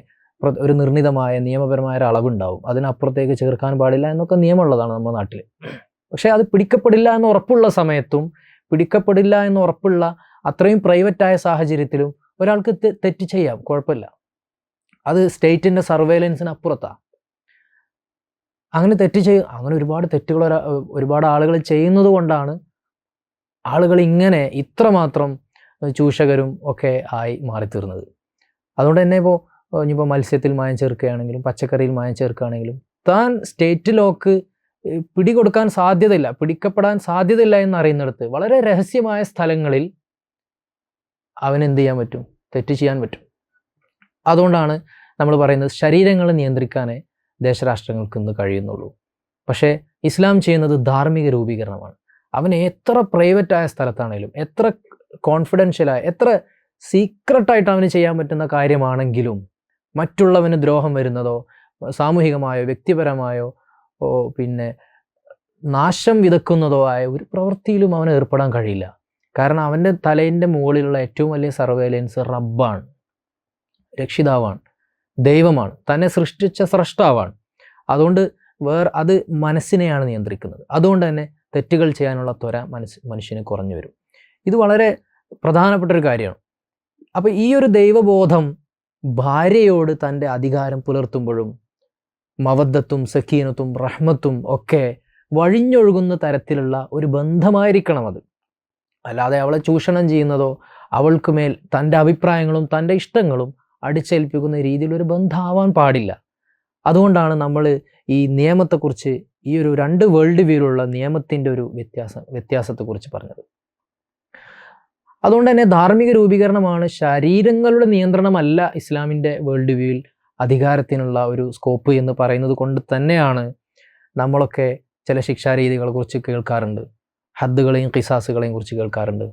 ഒരു നിർണിതമായ നിയമപരമായ ഒരു അളവുണ്ടാവും, അതിനപ്പുറത്തേക്ക് ചേർക്കാൻ പാടില്ല എന്നൊക്കെ നിയമമുള്ളതാണ് നമ്മുടെ നാട്ടിൽ. പക്ഷേ അത് പിടിക്കപ്പെടില്ല എന്ന് ഉറപ്പുള്ള സമയത്തും പിടിക്കപ്പെടില്ല എന്ന് ഉറപ്പുള്ള അത്രയും പ്രൈവറ്റായ സാഹചര്യത്തിലും ഒരാൾക്ക് തെറ്റ് ചെയ്യാം, കുഴപ്പമില്ല. അത് സ്റ്റേറ്റിൻ്റെ സർവൈലൻസിന് അപ്പുറത്താണ്. അങ്ങനെ അങ്ങനെ ഒരുപാട് തെറ്റുകൾ ഒരുപാട് ആളുകൾ ചെയ്യുന്നത് കൊണ്ടാണ് ആളുകൾ ഇങ്ങനെ ഇത്രമാത്രം ചൂഷകരും ഒക്കെ ആയി മാറിത്തീർന്നത്. അതുകൊണ്ട് തന്നെ ഇനിയിപ്പോൾ മത്സ്യത്തിൽ മായം ചേർക്കുകയാണെങ്കിലും പച്ചക്കറിയിൽ മായം ചേർക്കുകയാണെങ്കിലും താൻ സ്റ്റേറ്റ് ലോക്ക് പിടികൊടുക്കാൻ സാധ്യതയില്ല, പിടിക്കപ്പെടാൻ സാധ്യതയില്ല എന്നറിയുന്നിടത്ത് വളരെ രഹസ്യമായ സ്ഥലങ്ങളിൽ അവനെന്ത് ചെയ്യാൻ പറ്റും? തെറ്റ് ചെയ്യാൻ പറ്റും. അതുകൊണ്ടാണ് നമ്മൾ പറയുന്നത് ശരീരങ്ങളെ നിയന്ത്രിക്കാനേ ദേശരാഷ്ട്രങ്ങൾക്ക് ഇന്ന് കഴിയുന്നുള്ളൂ. പക്ഷേ ഇസ്ലാം ചെയ്യുന്നത് ധാർമ്മിക രൂപീകരണമാണ്. അവന് എത്ര പ്രൈവറ്റായ സ്ഥലത്താണെങ്കിലും, എത്ര കോൺഫിഡൻഷ്യലായ, എത്ര സീക്രട്ടായിട്ട് അവന് ചെയ്യാൻ പറ്റുന്ന കാര്യമാണെങ്കിലും മറ്റുള്ളവന് ദ്രോഹം വരുന്നതോ സാമൂഹികമായോ വ്യക്തിപരമായോ പിന്നെ നാശം വിതക്കുന്നതോ ആയ ഒരു പ്രവൃത്തിയിലും അവന് ഏർപ്പെടാൻ കഴിയില്ല. കാരണം അവൻ്റെ തലേൻ്റെ മുകളിലുള്ള ഏറ്റവും വലിയ സർവൈലൻസ് റബ്ബാണ്, രക്ഷിതാവാണ്, ദൈവമാണ്, തന്നെ സൃഷ്ടിച്ച സ്രഷ്ടാവാണ്. അതുകൊണ്ട് അത് മനസ്സിനെയാണ് നിയന്ത്രിക്കുന്നത്. അതുകൊണ്ട് തന്നെ തെറ്റുകൾ ചെയ്യാനുള്ള ത്വര മനുഷ്യന് കുറഞ്ഞു വരും. ഇത് വളരെ പ്രധാനപ്പെട്ടൊരു കാര്യമാണ്. അപ്പോൾ ഈ ഒരു ദൈവബോധം ഭാര്യയോട് തൻ്റെ അധികാരം പുലർത്തുമ്പോഴും മവദ്ദത്തും സക്കീനത്തും റഹ്മത്തും ഒക്കെ വഴിഞ്ഞൊഴുകുന്ന തരത്തിലുള്ള ഒരു ബന്ധമായിരിക്കണം അത്. അല്ലാതെ അവളെ ചൂഷണം ചെയ്യുന്നതോ അവൾക്ക് മേൽ തൻ്റെ അഭിപ്രായങ്ങളും തൻ്റെ ഇഷ്ടങ്ങളും അടിച്ചേൽപ്പിക്കുന്ന രീതിയിലൊരു ബന്ധമാവാൻ പാടില്ല. അതുകൊണ്ടാണ് നമ്മൾ ഈ നിയമത്തെക്കുറിച്ച്, ഈ ഒരു 2 വേൾഡ് വ്യൂയിലുള്ള നിയമത്തിൻ്റെ ഒരു വ്യത്യാസത്തെക്കുറിച്ച് പറഞ്ഞത്. അതുകൊണ്ട് തന്നെ ധാർമ്മിക രൂപീകരണമാണ്, ശരീരങ്ങളുടെ നിയന്ത്രണമല്ല ഇസ്ലാമിൻ്റെ വേൾഡ് വ്യൂയിൽ അധികാരത്തിനുള്ള ഒരു സ്കോപ്പ് എന്ന് പറയുന്നത് കൊണ്ട് തന്നെയാണ് നമ്മളൊക്കെ ചില ശിക്ഷാരീതികളെക്കുറിച്ച് കേൾക്കാറുണ്ട്, ഹദ്ദുകളെയും ഖിസാസുകളെയും കുറിച്ച് കേൾക്കാറുണ്ട്.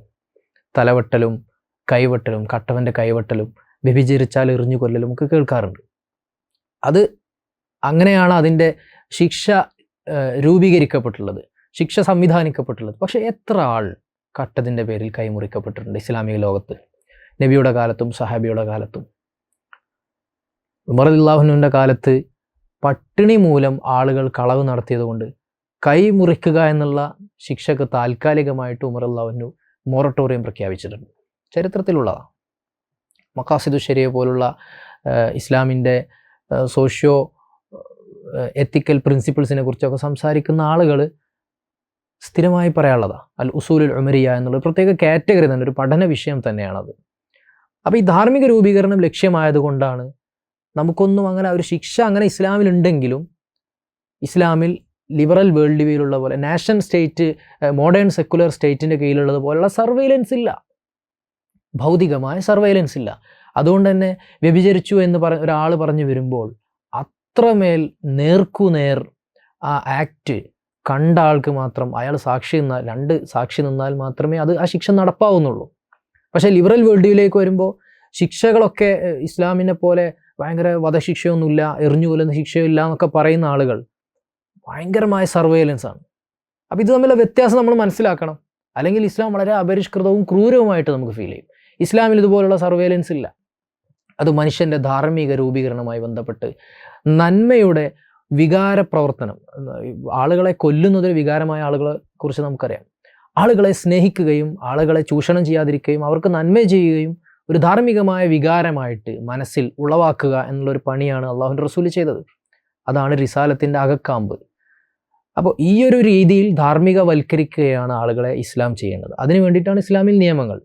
തലവെട്ടലും കൈവെട്ടലും, കട്ടവൻ്റെ കൈവെട്ടലും, വ്യഭിചരിച്ചാൽ എറിഞ്ഞു കൊല്ലലും ഒക്കെ കേൾക്കാറുണ്ട്. അത് അങ്ങനെയാണ് അതിൻ്റെ ശിക്ഷ രൂപീകരിക്കപ്പെട്ടുള്ളത്, ശിക്ഷ സംവിധാനിക്കപ്പെട്ടുള്ളത്. പക്ഷേ എത്ര ആൾ കട്ടതിൻ്റെ പേരിൽ കൈമുറിക്കപ്പെട്ടിട്ടുണ്ട് ഇസ്ലാമിക ലോകത്ത്, നബിയുടെ കാലത്തും സഹാബിയുടെ കാലത്തും. ഉമർ റളിയല്ലാഹു അൻഹുവിൻ്റെ കാലത്ത് പട്ടിണി മൂലം ആളുകൾ കളവ് നടത്തിയത് കൊണ്ട് കൈ മുറിക്കുക എന്നുള്ള ശിക്ഷക്ക് താൽക്കാലികമായിട്ട് ഉമർ റളിയല്ലാഹു അൻഹു മൊറട്ടോറിയം പ്രഖ്യാപിച്ചിട്ടുണ്ട്, ചരിത്രത്തിലുള്ളതാണ്. മഖാസിദു ശരിയ പോലുള്ള ഇസ്ലാമിൻ്റെ സോഷ്യോ എത്തിക്കൽ പ്രിൻസിപ്പിൾസിനെ കുറിച്ചൊക്കെ സംസാരിക്കുന്ന ആളുകൾ സ്ഥിരമായി പറയാനുള്ളതാണ്. അൽ ഉസൂലുൽ ഉമരിയ എന്നുള്ള പ്രത്യേക കാറ്റഗറി തന്നെ, ഒരു പഠന വിഷയം തന്നെയാണത്. അപ്പോൾ ഈ ധാർമ്മിക രൂപീകരണം ലക്ഷ്യമായതുകൊണ്ടാണ് നമുക്കൊന്നും അങ്ങനെ ഒരു ശിക്ഷ അങ്ങനെ ഇസ്ലാമിലുണ്ടെങ്കിലും ഇസ്ലാമിൽ ലിബറൽ വേൾഡ് വ്യൂയിലുള്ള പോലെ നാഷൻ സ്റ്റേറ്റ്, മോഡേൺ സെക്കുലർ സ്റ്റേറ്റിൻ്റെ കീഴിലുള്ളത് പോലുള്ള സർവൈലൻസ് ഇല്ല, ഭൗതികമായ സർവൈലൻസ് ഇല്ല. അതുകൊണ്ട് തന്നെ വ്യഭിചരിച്ചു എന്ന് ഒരാൾ പറഞ്ഞു വരുമ്പോൾ അത്രമേൽ നേർക്കുനേർ ആ ആക്ട് കണ്ട ആൾക്ക് മാത്രം, അയാൾ രണ്ട് സാക്ഷി നിന്നാൽ മാത്രമേ ആ ശിക്ഷ നടപ്പാവുന്നുള്ളൂ. പക്ഷേ ലിബറൽ വേൾഡ് വ്യൂയിലേക്ക് വരുമ്പോൾ ശിക്ഷകളൊക്കെ ഇസ്ലാമിനെ പോലെ ഭയങ്കര വധശിക്ഷയൊന്നുമില്ല, എറിഞ്ഞു കൊല്ലുന്ന ശിക്ഷയില്ല എന്നൊക്കെ പറയുന്ന ആളുകൾ ഭയങ്കരമായ സർവൈലൻസ് ആണ്. അപ്പോൾ ഇത് തമ്മിലുള്ള വ്യത്യാസം നമ്മൾ മനസ്സിലാക്കണം. അല്ലെങ്കിൽ ഇസ്ലാം വളരെ അപരിഷ്കൃതവും ക്രൂരവുമായിട്ട് നമുക്ക് ഫീൽ ചെയ്യും. ഇസ്ലാമിൽ ഇതുപോലുള്ള സർവൈലൻസ് ഇല്ല. അത് മനുഷ്യൻ്റെ ധാർമ്മിക രൂപീകരണവുമായി ബന്ധപ്പെട്ട് നന്മയുടെ വികാര പ്രവർത്തനം, ആളുകളെ കൊല്ലുന്നതൊരു വികാരമായ ആളുകളെ കുറിച്ച് നമുക്കറിയാം. ആളുകളെ സ്നേഹിക്കുകയും ആളുകളെ ചൂഷണം ചെയ്യാതിരിക്കുകയും അവർക്ക് നന്മ ചെയ്യുകയും ഒരു ധാർമ്മികമായ വികാരമായിട്ട് മനസ്സിൽ ഉളവാക്കുക എന്നുള്ളൊരു പണിയാണ് അള്ളാഹുവിൻ്റെ റസൂൽ ചെയ്തത്. അതാണ് റിസാലത്തിൻ്റെ അകക്കാമ്പ്. അപ്പോൾ ഈ ഒരു രീതിയിൽ ധാർമ്മികവൽക്കരിക്കുകയാണ് ആളുകളെ ഇസ്ലാം ചെയ്യേണ്ടത്. അതിനു വേണ്ടിയിട്ടാണ് ഇസ്ലാമിൽ നിയമങ്ങൾ.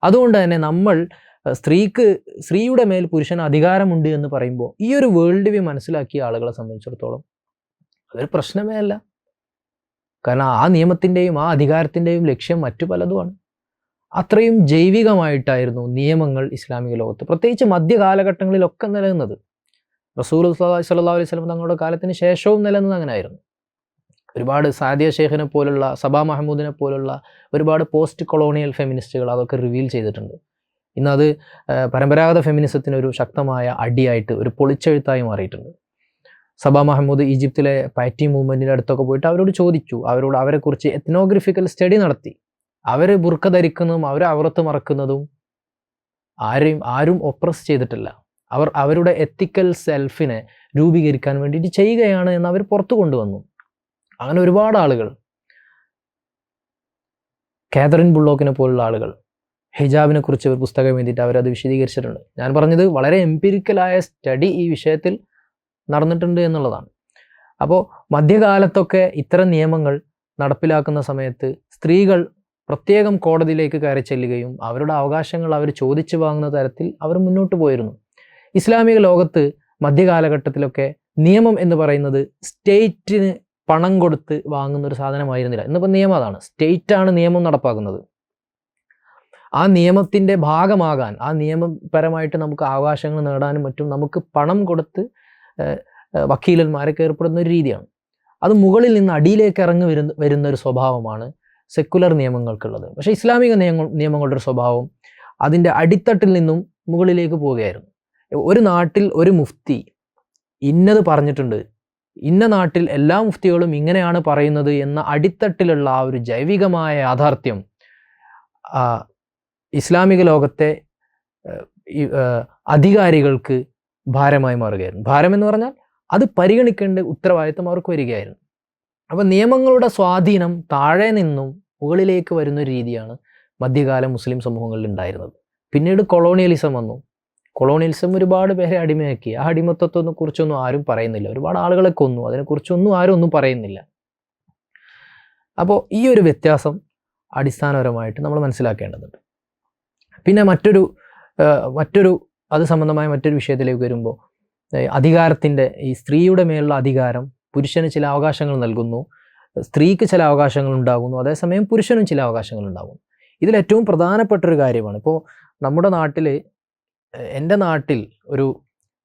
അതുകൊണ്ട് തന്നെ നമ്മൾ സ്ത്രീയുടെ മേൽ പുരുഷന് അധികാരമുണ്ട് എന്ന് പറയുമ്പോൾ ഈ ഒരു വേൾഡ് വ്യൂ മനസ്സിലാക്കിയ ആളുകളെ സംബന്ധിച്ചിടത്തോളം അതൊരു പ്രശ്നമേ അല്ല. കാരണം ആ നിയമത്തിൻ്റെയും ആ അധികാരത്തിൻ്റെയും ലക്ഷ്യം മറ്റു പലതുമാണ്. അത്രയും ജൈവികമായിട്ടായിരുന്നു നിയമങ്ങൾ ഇസ്ലാമിക ലോകത്ത്, പ്രത്യേകിച്ച് മധ്യകാലഘട്ടങ്ങളിലൊക്കെ നിലനിന്നത്. റസൂൽ സല്ലല്ലാഹു അലൈഹി വസല്ലം തങ്ങളുടെ കാലത്തിന് ശേഷവും നിലനിന്നത് അങ്ങനെയായിരുന്നു. ഒരുപാട് സാദിയ ഷേഖിനെ പോലുള്ള, സബാ മഹമൂദിനെ പോലുള്ള ഒരുപാട് പോസ്റ്റ് കൊളോണിയൽ ഫെമിനിസ്റ്റുകൾ അതൊക്കെ റിവീൽ ചെയ്തിട്ടുണ്ട്. ഇന്നത് പരമ്പരാഗത ഫെമിനിസത്തിനൊരു ശക്തമായ അടിയായിട്ട്, ഒരു പൊളിച്ചെഴുത്തായി മാറിയിട്ടുണ്ട്. സബാ മഹമൂദ് ഈജിപ്തിലെ പാറ്റി മൂവ്മെൻറ്റിൻ്റെ അടുത്തൊക്കെ പോയിട്ട് അവരോട് ചോദിച്ചു, അവരെക്കുറിച്ച് എത്നോഗ്രഫിക്കൽ സ്റ്റഡി നടത്തി. അവർ ബുർക്ക ധരിക്കുന്നതും അവർ ഔറത്ത് മറക്കുന്നതും ആരും ഒപ്രസ് ചെയ്തിട്ടില്ല. അവരുടെ എത്തിക്കൽ സെൽഫിനെ രൂപീകരിക്കാൻ വേണ്ടിയിട്ട് ചെയ്യുകയാണ് എന്ന് അവർ പുറത്തു കൊണ്ടുവന്നു. അങ്ങനെ ഒരുപാട് ആളുകൾ, കാതറിൻ ബുള്ളോക്കിനെ പോലുള്ള ആളുകൾ ഹിജാബിനെ കുറിച്ച് ഒരു പുസ്തകം എഴുതിയിട്ട് അവരത് വിശദീകരിച്ചിട്ടുണ്ട്. ഞാൻ പറഞ്ഞത് വളരെ എംപിരിക്കലായ സ്റ്റഡി ഈ വിഷയത്തിൽ നടന്നിട്ടുണ്ട് എന്നുള്ളതാണ്. അപ്പോൾ മധ്യകാലത്തൊക്കെ ഇത്തരം നിയമങ്ങൾ നടപ്പിലാക്കുന്ന സമയത്ത് സ്ത്രീകൾ പ്രത്യേകം കോടതിയിലേക്ക് കയറി ചെല്ലുകയും അവരുടെ അവകാശങ്ങൾ അവർ ചോദിച്ചു വാങ്ങുന്ന തരത്തിൽ അവർ മുന്നോട്ട് പോയിരുന്നു. ഇസ്ലാമിക ലോകത്ത് മധ്യകാലഘട്ടത്തിലൊക്കെ നിയമം എന്ന് പറയുന്നത് സ്റ്റേറ്റിന് പണം കൊടുത്ത് വാങ്ങുന്ന ഒരു സാധനമായിരുന്നില്ല. ഇന്നിപ്പോൾ നിയമം അതാണ്, സ്റ്റേറ്റാണ് നിയമം നടപ്പാക്കുന്നത്. ആ നിയമത്തിൻ്റെ ഭാഗമാകാൻ, ആ നിയമപരമായിട്ട് നമുക്ക് അവകാശങ്ങൾ നേടാനും മറ്റും നമുക്ക് പണം കൊടുത്ത് വക്കീലന്മാരൊക്കെ ഏർപ്പെടുന്ന ഒരു രീതിയാണ്. അത് മുകളിൽ നിന്ന് അടിയിലേക്ക് ഇറങ്ങി വരുന്ന ഒരു സ്വഭാവമാണ് സെക്കുലർ നിയമങ്ങൾക്കുള്ളത്. പക്ഷേ ഇസ്ലാമിക നിയമങ്ങളുടെ ഒരു സ്വഭാവം അതിൻ്റെ അടിത്തട്ടിൽ നിന്നും മുകളിലേക്ക് പോവുകയായിരുന്നു. ഒരു നാട്ടിൽ ഒരു മുഫ്തി ഇന്നത് പറഞ്ഞിട്ടുണ്ട്, ഇന്ന നാട്ടിൽ എല്ലാ മുഫ്തികളും ഇങ്ങനെയാണ് പറയുന്നത് എന്ന അടിത്തട്ടിലുള്ള ആ ഒരു ജൈവികമായ യാഥാർത്ഥ്യം ഇസ്ലാമിക ലോകത്തെ അധികാരികൾക്ക് ഭാരമായി മാറുകയായിരുന്നു. ഭാരം എന്ന് പറഞ്ഞാൽ അത് പരിഗണിക്കേണ്ട ഉത്തരവാദിത്വം അവർക്ക് വരികയായിരുന്നു. അപ്പോൾ നിയമങ്ങളുടെ സ്വാധീനം താഴെ നിന്നും മുകളിലേക്ക് വരുന്ന ഒരു രീതിയാണ് മധ്യകാല മുസ്ലിം സമൂഹങ്ങളിൽ ഉണ്ടായിരുന്നത്. പിന്നീട് കൊളോണിയലിസം വന്നു. കൊളോണിയലിസം ഒരുപാട് പേരെ അടിമയാക്കി. ആ അടിമത്തത്തെ കുറിച്ചൊന്നും ആരും പറയുന്നില്ല. ഒരുപാട് ആളുകളെ കൊന്നു, അതിനെക്കുറിച്ചൊന്നും ആരും ഒന്നും പറയുന്നില്ല. അപ്പോൾ ഈ ഒരു വ്യത്യാസം അടിസ്ഥാനപരമായിട്ട് നമ്മൾ മനസ്സിലാക്കേണ്ടതുണ്ട്. പിന്നെ മറ്റൊരു അത് സംബന്ധമായ മറ്റൊരു വിഷയത്തിലേക്ക് വരുമ്പോൾ, അധികാരത്തിൻ്റെ ഈ സ്ത്രീയുടെ മേലുള്ള അധികാരം പുരുഷന് ചില അവകാശങ്ങൾ നൽകുന്നു, സ്ത്രീക്ക് ചില അവകാശങ്ങൾ ഉണ്ടാകുന്നു, അതേസമയം പുരുഷനും ചില അവകാശങ്ങൾ ഉണ്ടാകുന്നു. ഇതിലേറ്റവും പ്രധാനപ്പെട്ടൊരു കാര്യമാണ്, ഇപ്പോൾ നമ്മുടെ നാട്ടിൽ, എൻ്റെ നാട്ടിൽ ഒരു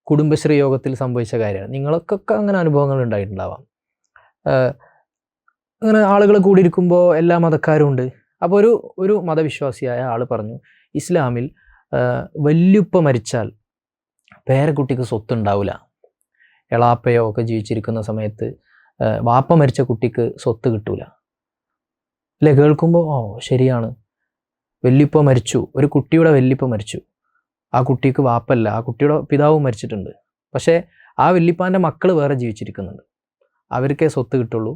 കുടുംബശ്രീ യോഗത്തിൽ സംഭവിച്ച കാര്യമാണ്. നിങ്ങൾക്കൊക്കെ അങ്ങനെ അനുഭവങ്ങൾ ഉണ്ടായിട്ടുണ്ടാവാം. അങ്ങനെ ആളുകൾ കൂടിയിരിക്കുമ്പോൾ എല്ലാ മതക്കാരും ഉണ്ട്. അപ്പോൾ ഒരു മതവിശ്വാസിയായ ആൾ പറഞ്ഞു, ഇസ്ലാമിൽ വല്യുപ്പ മരിച്ചാൽ പേരക്കുട്ടിക്ക് സ്വത്ത് ഉണ്ടാവില്ല. എളാപ്പയോ ഒക്കെ ജീവിച്ചിരിക്കുന്ന സമയത്ത് വാപ്പ മരിച്ച കുട്ടിക്ക് സ്വത്ത് കിട്ടൂല അല്ലേ? കേൾക്കുമ്പോൾ ശരിയാണ്, വല്യുപ്പ മരിച്ചു, ഒരു കുട്ടിയുടെ വല്യുപ്പ മരിച്ചു, ആ കുട്ടിക്ക് വാപ്പല്ല, ആ കുട്ടിയുടെ പിതാവ് മരിച്ചിട്ടുണ്ട്, പക്ഷേ ആ വല്യപ്പാൻ്റെ മക്കൾ വേറെ ജീവിച്ചിരിക്കുന്നുണ്ട്, അവർക്കേ സ്വത്ത് കിട്ടുള്ളൂ,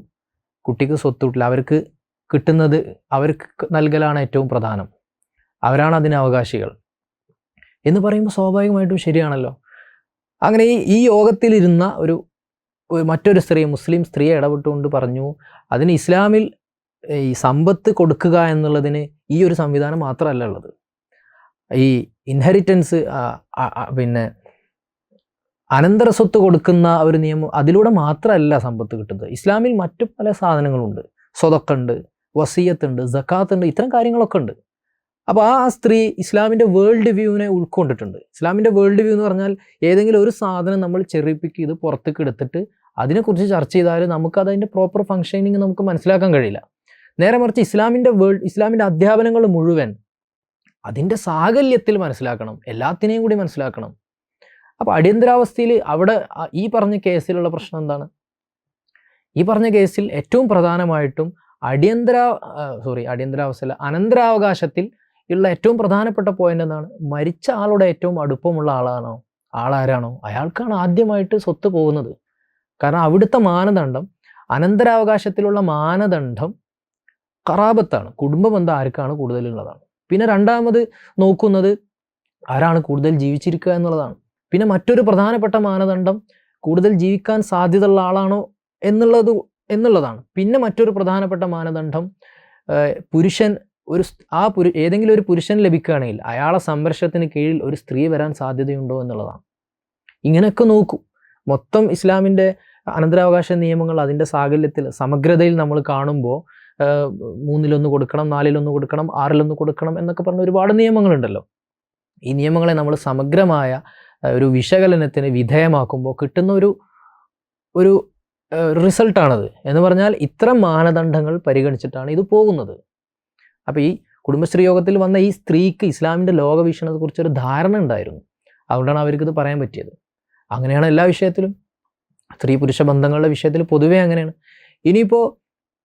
കുട്ടിക്ക് സ്വത്ത് കിട്ടില്ല. അവർക്ക് കിട്ടുന്നത് അവർക്ക് നൽകലാണ് ഏറ്റവും പ്രധാനം, അവരാണ് അതിന് അവകാശികൾ എന്ന് പറയുമ്പോൾ സ്വാഭാവികമായിട്ടും ശരിയാണല്ലോ. അങ്ങനെ ഈ യോഗത്തിലിരുന്ന മറ്റൊരു സ്ത്രീ, മുസ്ലിം സ്ത്രീയെ ഇടപെട്ടുകൊണ്ട് പറഞ്ഞു, അതിന് ഇസ്ലാമിൽ ഈ സമ്പത്ത് കൊടുക്കുക എന്നുള്ളതിന് ഈ ഒരു സംവിധാനം മാത്രമല്ല ഉള്ളത്. ഈ ഇൻഹെറിറ്റൻസ്, പിന്നെ അനന്തര സ്വത്ത് കൊടുക്കുന്ന ഒരു നിയമം, അതിലൂടെ മാത്രമല്ല സമ്പത്ത് കിട്ടുന്നത്. ഇസ്ലാമിൽ മറ്റു പല സാധനങ്ങളുണ്ട്, സ്വതക്കുണ്ട്, വസിയത്തുണ്ട്, സക്കാത്തുണ്ട്, ഇത്തരം കാര്യങ്ങളൊക്കെ ഉണ്ട്. അപ്പോൾ ആ സ്ത്രീ ഇസ്ലാമിൻ്റെ വേൾഡ് വ്യൂവിനെ ഉൾക്കൊണ്ടിട്ടുണ്ട്. ഇസ്ലാമിൻ്റെ വേൾഡ് വ്യൂ എന്ന് പറഞ്ഞാൽ ഏതെങ്കിലും ഒരു സാധനം നമ്മൾ ചെറിപ്പിക്ക് ഇത് പുറത്തേക്ക് എടുത്തിട്ട് അതിനെക്കുറിച്ച് ചർച്ച ചെയ്താൽ നമുക്കതിൻ്റെ പ്രോപ്പർ ഫങ്ഷനിങ് നമുക്ക് മനസ്സിലാക്കാൻ കഴിയില്ല. നേരെ മറിച്ച് ഇസ്ലാമിൻ്റെ അധ്യാപനങ്ങൾ മുഴുവൻ അതിൻ്റെ സാകല്യത്തിൽ മനസ്സിലാക്കണം, എല്ലാത്തിനെയും കൂടി മനസ്സിലാക്കണം. അപ്പോൾ അടിയന്തരാവസ്ഥയിൽ അവിടെ ഈ പറഞ്ഞ കേസിലുള്ള പ്രശ്നം എന്താണ്? ഈ പറഞ്ഞ കേസിൽ ഏറ്റവും പ്രധാനമായിട്ടും അടിയന്തരാവസ്ഥയിൽ അനന്തരാവകാശത്തിൽ ഉള്ള ഏറ്റവും പ്രധാനപ്പെട്ട പോയിന്റ് എന്താണ്? മരിച്ച ആളുടെ ഏറ്റവും അടുപ്പമുള്ള ആളാരാണോ അയാൾക്കാണ് ആദ്യമായിട്ട് സ്വത്ത് പോകുന്നത്. കാരണം അവിടുത്തെ മാനദണ്ഡം, അനന്തരാവകാശത്തിലുള്ള മാനദണ്ഡം ഖറാബത്താണ്, കുടുംബബന്ധം ആർക്കാണ് കൂടുതലുള്ളതാണ്. പിന്നെ രണ്ടാമത് നോക്കുന്നത് ആരാണ് കൂടുതൽ ജീവിച്ചിരിക്കുക എന്നുള്ളതാണ്. പിന്നെ മറ്റൊരു പ്രധാനപ്പെട്ട മാനദണ്ഡം കൂടുതൽ ജീവിക്കാൻ സാധ്യതയുള്ള ആളാണോ എന്നുള്ളതാണ്. പിന്നെ മറ്റൊരു പ്രധാനപ്പെട്ട മാനദണ്ഡം പുരുഷൻ ഏതെങ്കിലും ഒരു പുരുഷൻ ലഭിക്കുകയാണെങ്കിൽ അയാളെ സംരക്ഷണത്തിന് കീഴിൽ ഒരു സ്ത്രീ വരാൻ സാധ്യതയുണ്ടോ എന്നുള്ളതാണ്. ഇങ്ങനെയൊക്കെ നോക്കൂ. മൊത്തം ഇസ്ലാമിൻ്റെ അനന്തരാവകാശ നിയമങ്ങൾ അതിൻ്റെ സാകല്യത്തിൽ സമഗ്രതയിൽ നമ്മൾ കാണുമ്പോൾ 3-1 കൊടുക്കണം, 4-1 കൊടുക്കണം, 6-1 കൊടുക്കണം എന്നൊക്കെ പറഞ്ഞ ഒരുപാട് നിയമങ്ങളുണ്ടല്ലോ. ഈ നിയമങ്ങളെ നമ്മൾ സമഗ്രമായ ഒരു വിശകലനത്തിന് വിധേയമാക്കുമ്പോൾ കിട്ടുന്ന ഒരു റിസൾട്ടാണത്. എന്ന് പറഞ്ഞാൽ ഇത്തരം മാനദണ്ഡങ്ങൾ പരിഗണിച്ചിട്ടാണ് ഇത് പോകുന്നത്. അപ്പോൾ ഈ കുടുംബശ്രീ യോഗത്തിൽ വന്ന ഈ സ്ത്രീക്ക് ഇസ്ലാമിൻ്റെ ലോകവീക്ഷണത്തെക്കുറിച്ചൊരു ധാരണ ഉണ്ടായിരുന്നു. അതുകൊണ്ടാണ് അവർക്കിത് പറയാൻ പറ്റിയത്. അങ്ങനെയാണ് എല്ലാ വിഷയത്തിലും, സ്ത്രീ പുരുഷ ബന്ധങ്ങളുടെ വിഷയത്തിൽ പൊതുവേ അങ്ങനെയാണ്. ഇനിയിപ്പോൾ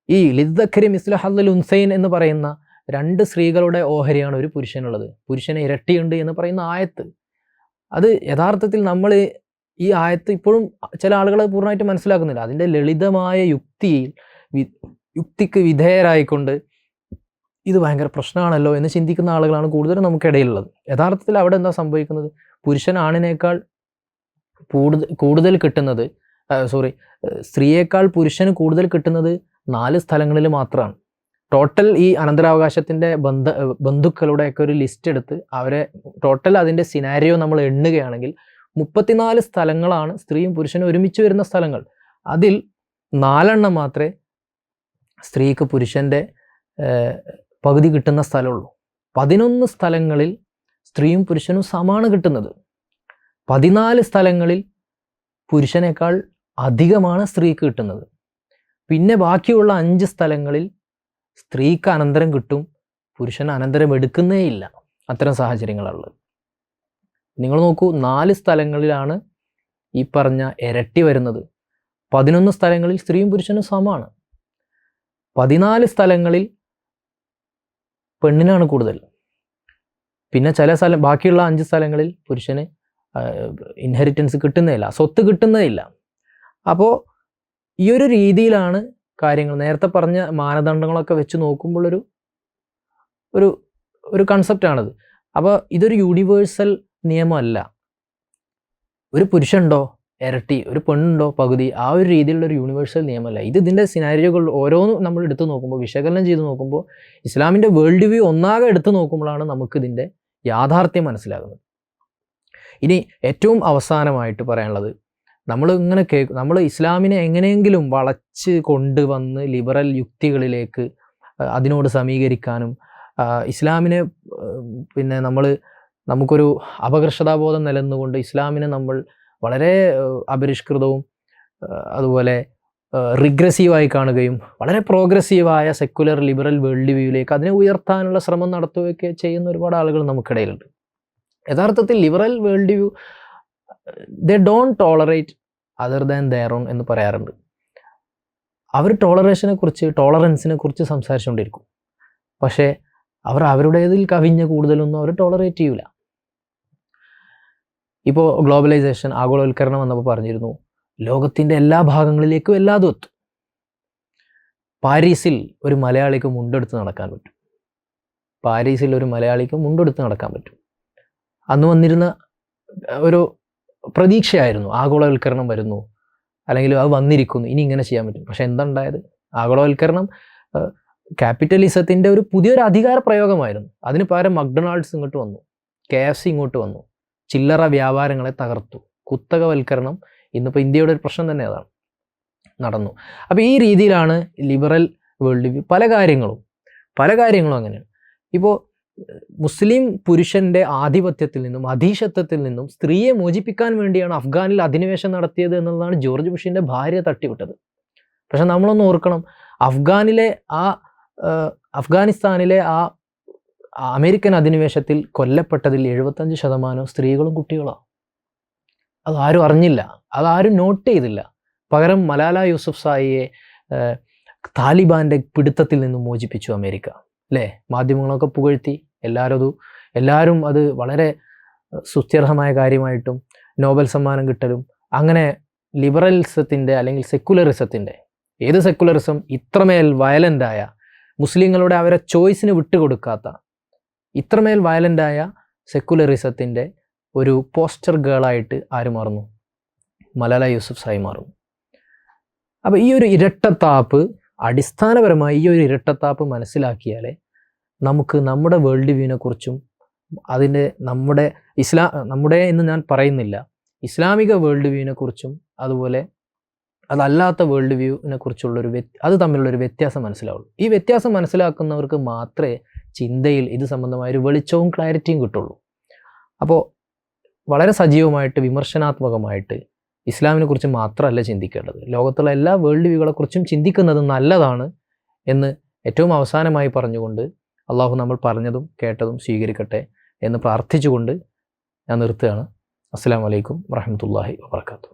ഈ ലിദ്ദഖരി മിസ്ല ഹദ്ദിൽ ഉൻസൈൻ എന്ന് പറയുന്ന 2 സ്ത്രീകളുടെ ഓഹരിയാണ് ഒരു പുരുഷനുള്ളത്, പുരുഷന് ഇരട്ടിയുണ്ട് എന്ന് പറയുന്ന ആയത്ത്, അത് യഥാർത്ഥത്തിൽ നമ്മൾ ഈ ആയത്ത് ഇപ്പോഴും ചില ആളുകൾ പൂർണ്ണമായിട്ട് മനസ്സിലാക്കുന്നില്ല. അതിൻ്റെ ലളിതമായ യുക്തിക്ക് വിധേയരായിക്കൊണ്ട് ഇത് ഭയങ്കര പ്രശ്നമാണല്ലോ എന്ന് ചിന്തിക്കുന്ന ആളുകളാണ് കൂടുതലും നമുക്കിടയിലുള്ളത്. യഥാർത്ഥത്തിൽ അവിടെ എന്താ സംഭവിക്കുന്നത്? പുരുഷൻ ആണിനേക്കാൾ കൂടുതൽ കിട്ടുന്നത്, സ്ത്രീയേക്കാൾ പുരുഷന് കൂടുതൽ കിട്ടുന്നത് 4 സ്ഥലങ്ങളിൽ മാത്രമാണ്. ടോട്ടൽ ഈ അനന്തരാവകാശത്തിൻ്റെ ബന്ധുക്കളുടെയൊക്കെ ഒരു ലിസ്റ്റ് എടുത്ത് അവരെ ടോട്ടൽ അതിൻ്റെ സിനാരിയോ നമ്മൾ എണ്ണുകയാണെങ്കിൽ 34 സ്ഥലങ്ങളാണ് സ്ത്രീയും പുരുഷനും ഒരുമിച്ച് വരുന്ന സ്ഥലങ്ങൾ. അതിൽ 4 മാത്രമേ സ്ത്രീക്ക് പുരുഷൻ്റെ പകുതി കിട്ടുന്ന സ്ഥലമുള്ളൂ. 11 സ്ഥലങ്ങളിൽ സ്ത്രീയും പുരുഷനും സമാണ് കിട്ടുന്നത്. 14 സ്ഥലങ്ങളിൽ പുരുഷനേക്കാൾ അധികമാണ് സ്ത്രീക്ക് കിട്ടുന്നത്. പിന്നെ ബാക്കിയുള്ള 5 സ്ഥലങ്ങളിൽ സ്ത്രീക്ക് അനന്തരം കിട്ടും, പുരുഷന് അനന്തരം എടുക്കുന്നേ ഇല്ല. അത്തരം സാഹചര്യങ്ങളുള്ളത്. നിങ്ങൾ നോക്കൂ, 4 സ്ഥലങ്ങളിലാണ് ഈ പറഞ്ഞ ഇരട്ടി വരുന്നത്. 11 സ്ഥലങ്ങളിൽ സ്ത്രീയും പുരുഷനും സമാണ്. 14 സ്ഥലങ്ങളിൽ പെണ്ണിനാണ് കൂടുതൽ. പിന്നെ ബാക്കിയുള്ള 5 സ്ഥലങ്ങളിൽ പുരുഷന് ഇൻഹെറിറ്റൻസ് കിട്ടുന്നതില്ല, സ്വത്ത് കിട്ടുന്നതില്ല. അപ്പോൾ ഈ ഒരു രീതിയിലാണ് കാര്യങ്ങൾ. നേരത്തെ പറഞ്ഞ മാനദണ്ഡങ്ങളൊക്കെ വെച്ച് നോക്കുമ്പോൾ ഒരു കൺസെപ്റ്റാണത്. അപ്പോൾ ഇതൊരു യൂണിവേഴ്സൽ നിയമമല്ല. ഒരു പുരുഷനുണ്ടോ ഇരട്ടി, ഒരു പെണ്ണുണ്ടോ പകുതി, ആ ഒരു രീതിയിലുള്ളൊരു യൂണിവേഴ്സൽ നിയമമല്ല ഇത്. ഇതിൻ്റെ സിനാരിയോകൾ ഓരോന്നും നമ്മൾ എടുത്തു നോക്കുമ്പോൾ, വിശകലനം ചെയ്ത് നോക്കുമ്പോൾ, ഇസ്ലാമിൻ്റെ വേൾഡ് വ്യൂ ഒന്നാകെ എടുത്തു നോക്കുമ്പോഴാണ് നമുക്കിതിൻ്റെ യാഥാർത്ഥ്യം മനസ്സിലാകുന്നത്. ഇനി ഏറ്റവും അവസാനമായിട്ട് പറയാനുള്ളത്, നമ്മൾ ഇസ്ലാമിനെ എങ്ങനെയെങ്കിലും വളച്ച് കൊണ്ടുവന്ന് ലിബറൽ യുക്തികളിലേക്ക് അതിനോട് സമീകരിക്കാനും ഇസ്ലാമിനെ പിന്നെ നമുക്കൊരു അപകർഷതാബോധം നിലനിന്നുകൊണ്ട് ഇസ്ലാമിനെ നമ്മൾ വളരെ അപരിഷ്കൃതവും അതുപോലെ റിഗ്രസീവായി കാണുകയും വളരെ പ്രോഗ്രസീവായ സെക്കുലർ ലിബറൽ വേൾഡ് വ്യൂയിലേക്ക് അതിനെ ഉയർത്താനുള്ള ശ്രമം നടത്തുകയൊക്കെ ചെയ്യുന്ന ഒരുപാട് ആളുകൾ നമുക്കിടയിലുണ്ട്. യഥാർത്ഥത്തിൽ liberal world view they don't tolerate other than their own എന്ന് പറയാറുണ്ട്. അവർ ടോളറൻസിനെ കുറിച്ച് സംസാരിച്ചുകൊണ്ടിരിക്കും. പക്ഷേ അവരുടേതിൽ കവിഞ്ഞ കൂടുതലൊന്നും അവർ ടോളറേറ്റ് ചെയ്യൂല. ഇപ്പോൾ ഗ്ലോബലൈസേഷൻ, ആഗോളവൽക്കരണം എന്നപ്പോൾ പറഞ്ഞിരുന്നു, ലോകത്തിൻ്റെ എല്ലാ ഭാഗങ്ങളിലേക്കും എല്ലാതും എത്തും. പാരീസിൽ ഒരു മലയാളിക്ക് മുണ്ടെടുത്ത് നടക്കാൻ പറ്റും. അന്ന് വന്നിരുന്ന ഒരു പ്രതീക്ഷയായിരുന്നു, ആഗോളവൽക്കരണം വരുന്നു, അല്ലെങ്കിൽ അത് വന്നിരിക്കുന്നു, ഇനി ഇങ്ങനെ ചെയ്യാൻ പറ്റും. പക്ഷെ എന്തുണ്ടായത്? ആഗോളവൽക്കരണം ക്യാപിറ്റലിസത്തിൻ്റെ ഒരു പുതിയൊരു അധികാര പ്രയോഗമായിരുന്നു. അതിന് പകരം മക്ഡൊണാൾഡ്സ് ഇങ്ങോട്ട് വന്നു, KFC ഇങ്ങോട്ട് വന്നു, ചില്ലറ വ്യാപാരങ്ങളെ തകർത്തു. കുത്തകവൽക്കരണം ഇന്നിപ്പോൾ ഇന്ത്യയുടെ ഒരു പ്രശ്നം തന്നെ അതാണ്, നടന്നു. അപ്പോൾ ഈ രീതിയിലാണ് ലിബറൽ വേൾഡ് വ്യൂ. പല കാര്യങ്ങളും അങ്ങനെയാണ്. ഇപ്പോൾ മുസ്ലിം പുരുഷൻ്റെ ആധിപത്യത്തിൽ നിന്നും അധീശത്വത്തിൽ നിന്നും സ്ത്രീയെ മോചിപ്പിക്കാൻ വേണ്ടിയാണ് അഫ്ഗാനിൽ അധിനിവേശം നടത്തിയത് എന്നുള്ളതാണ് ജോർജ് ബുഷിൻ്റെ ഭാര്യ തട്ടിവിട്ടത്. പക്ഷെ നമ്മളൊന്ന് ഓർക്കണം, അഫ്ഗാനിസ്ഥാനിലെ ആ അമേരിക്കൻ അധിനിവേശത്തിൽ കൊല്ലപ്പെട്ടതിൽ 75% സ്ത്രീകളും കുട്ടികളാണ്. അതാരും അറിഞ്ഞില്ല, അതാരും നോട്ട് ചെയ്തില്ല. പകരം മലാല യൂസഫ്സായിയെ താലിബാൻ്റെ പിടുത്തത്തിൽ നിന്നും മോചിപ്പിച്ചു അമേരിക്ക, അല്ലേ? മാധ്യമങ്ങളൊക്കെ പുകഴ്ത്തി, എല്ലാവരും അത് വളരെ സ്തുത്യർഹമായ കാര്യമായിട്ടും നോബൽ സമ്മാനം കിട്ടലും, അങ്ങനെ ലിബറലിസത്തിൻ്റെ അല്ലെങ്കിൽ സെക്കുലറിസത്തിൻ്റെ, ഏത് സെക്കുലറിസം ഇത്രമേൽ വയലൻ്റായ, മുസ്ലിങ്ങളുടെ അവരെ ചോയ്സിന് വിട്ടുകൊടുക്കാത്ത ഇത്രമേൽ വയലൻ്റായ സെക്കുലറിസത്തിൻ്റെ ഒരു പോസ്റ്റർ ഗേളായിട്ട് ആര് മാറുന്നു? മലാല യൂസഫ്സായി മാറുന്നു. അപ്പോൾ ഈ ഒരു ഇരട്ടത്താപ്പ്, അടിസ്ഥാനപരമായി ഈ ഒരു ഇരട്ടത്താപ്പ് മനസ്സിലാക്കിയാലേ നമുക്ക് നമ്മുടെ വേൾഡ് വ്യൂവിനെ കുറിച്ചും അതിൻ്റെ നമ്മുടെ എന്ന് ഞാൻ പറയുന്നില്ല, ഇസ്ലാമിക വേൾഡ് വ്യൂവിനെ കുറിച്ചും അതുപോലെ അതല്ലാത്ത വേൾഡ് വ്യൂവിനെ കുറിച്ചുള്ളൊരു അത് തമ്മിലുള്ളൊരു വ്യത്യാസം മനസ്സിലാവുള്ളൂ. ഈ വ്യത്യാസം മനസ്സിലാക്കുന്നവർക്ക് മാത്രമേ ചിന്തയിൽ ഇത് സംബന്ധമായൊരു വെളിച്ചവും ക്ലാരിറ്റിയും കിട്ടുള്ളൂ. അപ്പോൾ വളരെ സജീവമായിട്ട് വിമർശനാത്മകമായിട്ട് ഇസ്ലാമിനെ കുറിച്ച് മാത്രമല്ല ചിന്തിക്കേണ്ടത്, ലോകത്തുള്ള എല്ലാ വേൾഡ് വ്യൂകളെക്കുറിച്ചും ചിന്തിക്കുന്നത് നല്ലതാണ് എന്ന് ഏറ്റവും അവസാനമായി പറഞ്ഞുകൊണ്ട് അള്ളാഹു നമ്മൾ പറഞ്ഞതും കേട്ടതും സ്വീകരിക്കട്ടെ എന്ന് പ്രാർത്ഥിച്ചുകൊണ്ട് ഞാൻ നിർത്തുകയാണ്. അസ്സലാമു അലൈക്കും വറഹ്മത്തുള്ളാഹി വബറകാതുഹു.